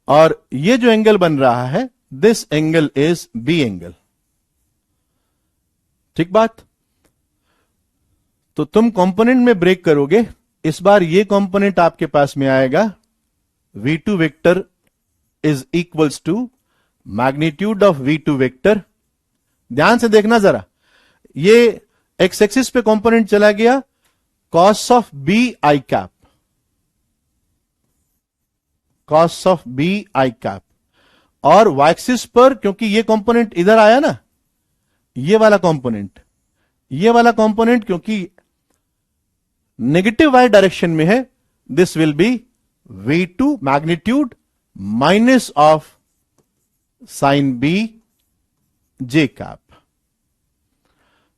और ये जो एंगल बन रहा है this angle is B angle, ठीक बात। तो तुम कंपोनेंट में ब्रेक करोगे, इस बार ये कंपोनेंट आपके पास में आएगा, v2 vector is equals to magnitude of v2 vector. ध्यान से देखना जरा, ये एक्स एक्सिस पे कंपोनेंट चला गया cos of B I cap, cos of B I cap, और वाई एक्सिस पर क्योंकि ये कंपोनेंट इधर आया ना, ये वाला कंपोनेंट क्योंकि नेगेटिव वाई डायरेक्शन में है, this will be v2 magnitude minus of sine B J cap.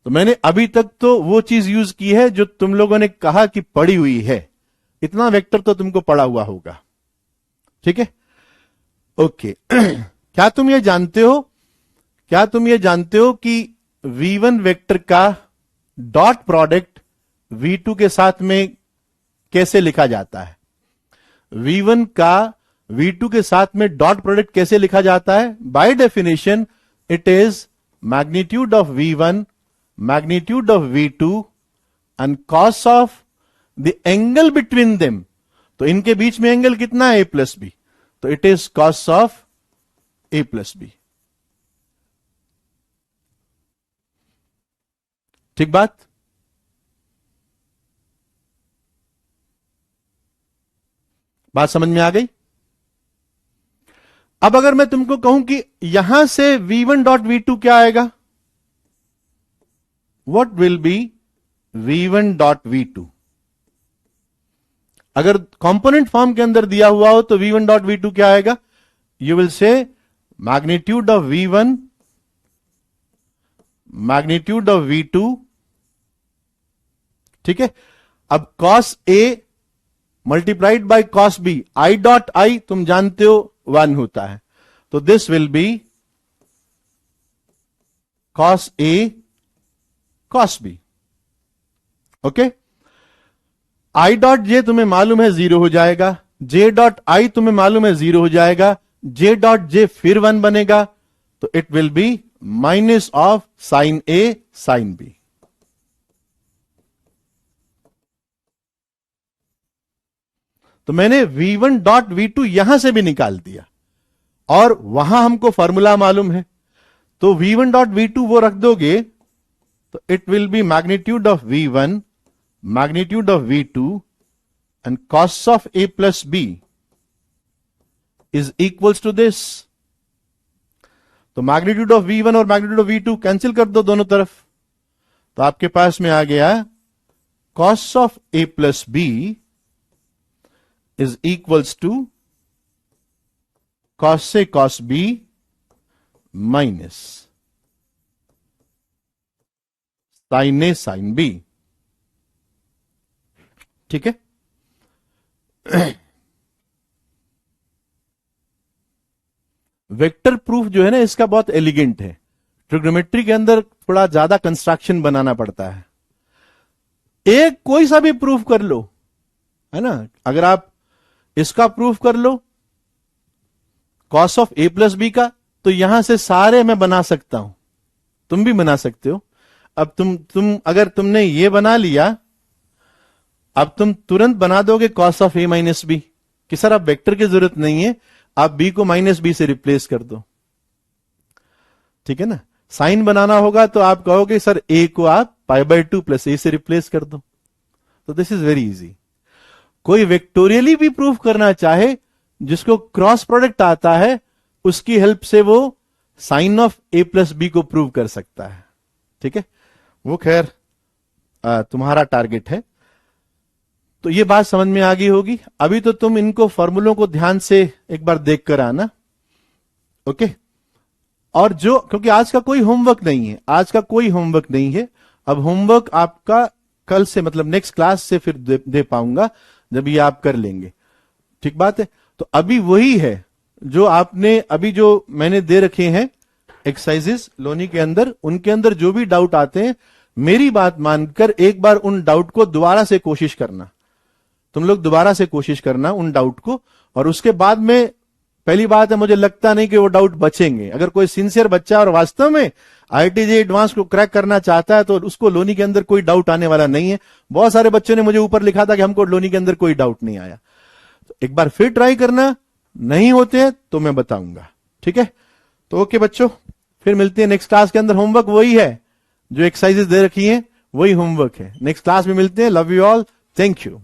तो मैंने अभी तक तो वो चीज यूज की है जो तुम लोगों ने कहा कि पड़ी हुई है, इतना वेक्टर तो तुमको पड़ा हुआ होगा, ठीक है, ओके। क्या तुम ये जानते हो कि v1 वेक्टर का डॉट प्रोडक्ट v2 के साथ में कैसे लिखा जाता है? v1 का v2 के साथ में डॉट प्रोडक्ट कैसे लिखा जाता है? By definition it is magnitude of v1 magnitude of v2 and cos of the angle between them. तो इनके बीच में एंगल कितना है? a प्लस बी, तो it is cos of a plus B, ठीक बात। बात समझ में आ गई? अब अगर मैं तुमको कहूं कि यहां से v1 डॉट v2 क्या आएगा? What will be v1 dot v2? अगर कंपोनेंट फॉर्म के अंदर दिया हुआ हो तो v1 डॉट v2 क्या आएगा? You will say magnitude of v1 magnitude of v2, ठीक है। अब cos a multiplied by cos b, i dot i तुम जानते हो 1 होता है, तो this will B cos a cos b, okay. i dot j तुम्हें मालूम है 0 हो जाएगा, j डॉट i तुम्हें मालूम है 0 हो जाएगा, j डॉट j फिर 1 बनेगा, तो it will be minus of sine a sine b। तो मैंने v1 डॉट v2 यहां से भी निकाल दिया, और वहां हमको फॉर्मूला मालूम है, तो v1 डॉट v2 वो रख दोगे तो it will be magnitude of v1 magnitude of v2 and cos of a plus b is equals to this. तो मैग्नीट्यूड ऑफ V1 और मैग्नीट्यूड ऑफ V2 कैंसिल कर दो दोनों तरफ, तो आपके पास में आ गया cos of A plus B is equals to cos से cos B minus sin A sin B। ठीक है। वेक्टर प्रूफ जो है ना, इसका बहुत एलिगेंट है। ट्रिग्नोमेट्री के अंदर थोड़ा ज्यादा कंस्ट्रक्शन बनाना पड़ता है। एक कोई सा भी प्रूफ कर लो, है ना। अगर आप इसका प्रूफ कर लो cos of A plus B का, तो यहां से सारे मैं बना सकता हूं, तुम भी बना सकते हो। अब तुम अगर तुमने ये बना लिया, अब तुम तुरंत बना दोगे cos of A minus B, कि सर अब वेक्टर की जरूरत नहीं है, आप b को माइनस बी से रिप्लेस कर दो। ठीक है ना। साइन बनाना होगा तो आप कहोगे सर a को आप π/2 प्लस a से रिप्लेस कर दो। तो दिस इज वेरी इजी। कोई वेक्टोरियली भी प्रूफ करना चाहे, जिसको क्रॉस प्रोडक्ट आता है, उसकी हेल्प से वो sine of a plus B को प्रूव कर सकता है। ठीक है। वो खैर तुम्हारा टारगेट है। तो ये बात समझ में आ गई होगी। अभी तो तुम इनको फॉर्मूलों को ध्यान से एक बार देख कर आना। ओके। और जो, क्योंकि आज का कोई होमवर्क नहीं है, आज का कोई होमवर्क नहीं है। अब होमवर्क आपका कल से, मतलब नेक्स्ट क्लास से फिर दे पाऊंगा, जब ये आप कर लेंगे। ठीक बात है। तो अभी वही है जो आपने अभी जो मैंने दे रखे हैं एक्सरसाइजेस लोनी के अंदर, उनके अंदर जो भी डाउट आते हैं, मेरी बात मानकर एक बार उन डाउट को दोबारा से कोशिश करना। तुम लोग दोबारा से कोशिश करना उन डाउट को, और उसके बाद में, पहली बात है, मुझे लगता नहीं कि वो डाउट बचेंगे। अगर कोई सिंसियर बच्चा और वास्तव में IIT JEE एडवांस को क्रैक करना चाहता है, तो उसको लोनी के अंदर कोई डाउट आने वाला नहीं है। बहुत सारे बच्चों ने मुझे ऊपर लिखा था कि हमको लोनी के अंदर कोई डाउट नहीं आया। तो एक बार फिर ट्राई करना, नहीं होते हैं तो मैं बताऊंगा। ठीक है। तो ओके बच्चों, फिर मिलते हैं नेक्स्ट क्लास के अंदर। होमवर्क वही है, जो एक्सरसाइजेस दे रखी हैं वही होमवर्क है। नेक्स्ट क्लास में मिलते हैं। Love you all, thank you.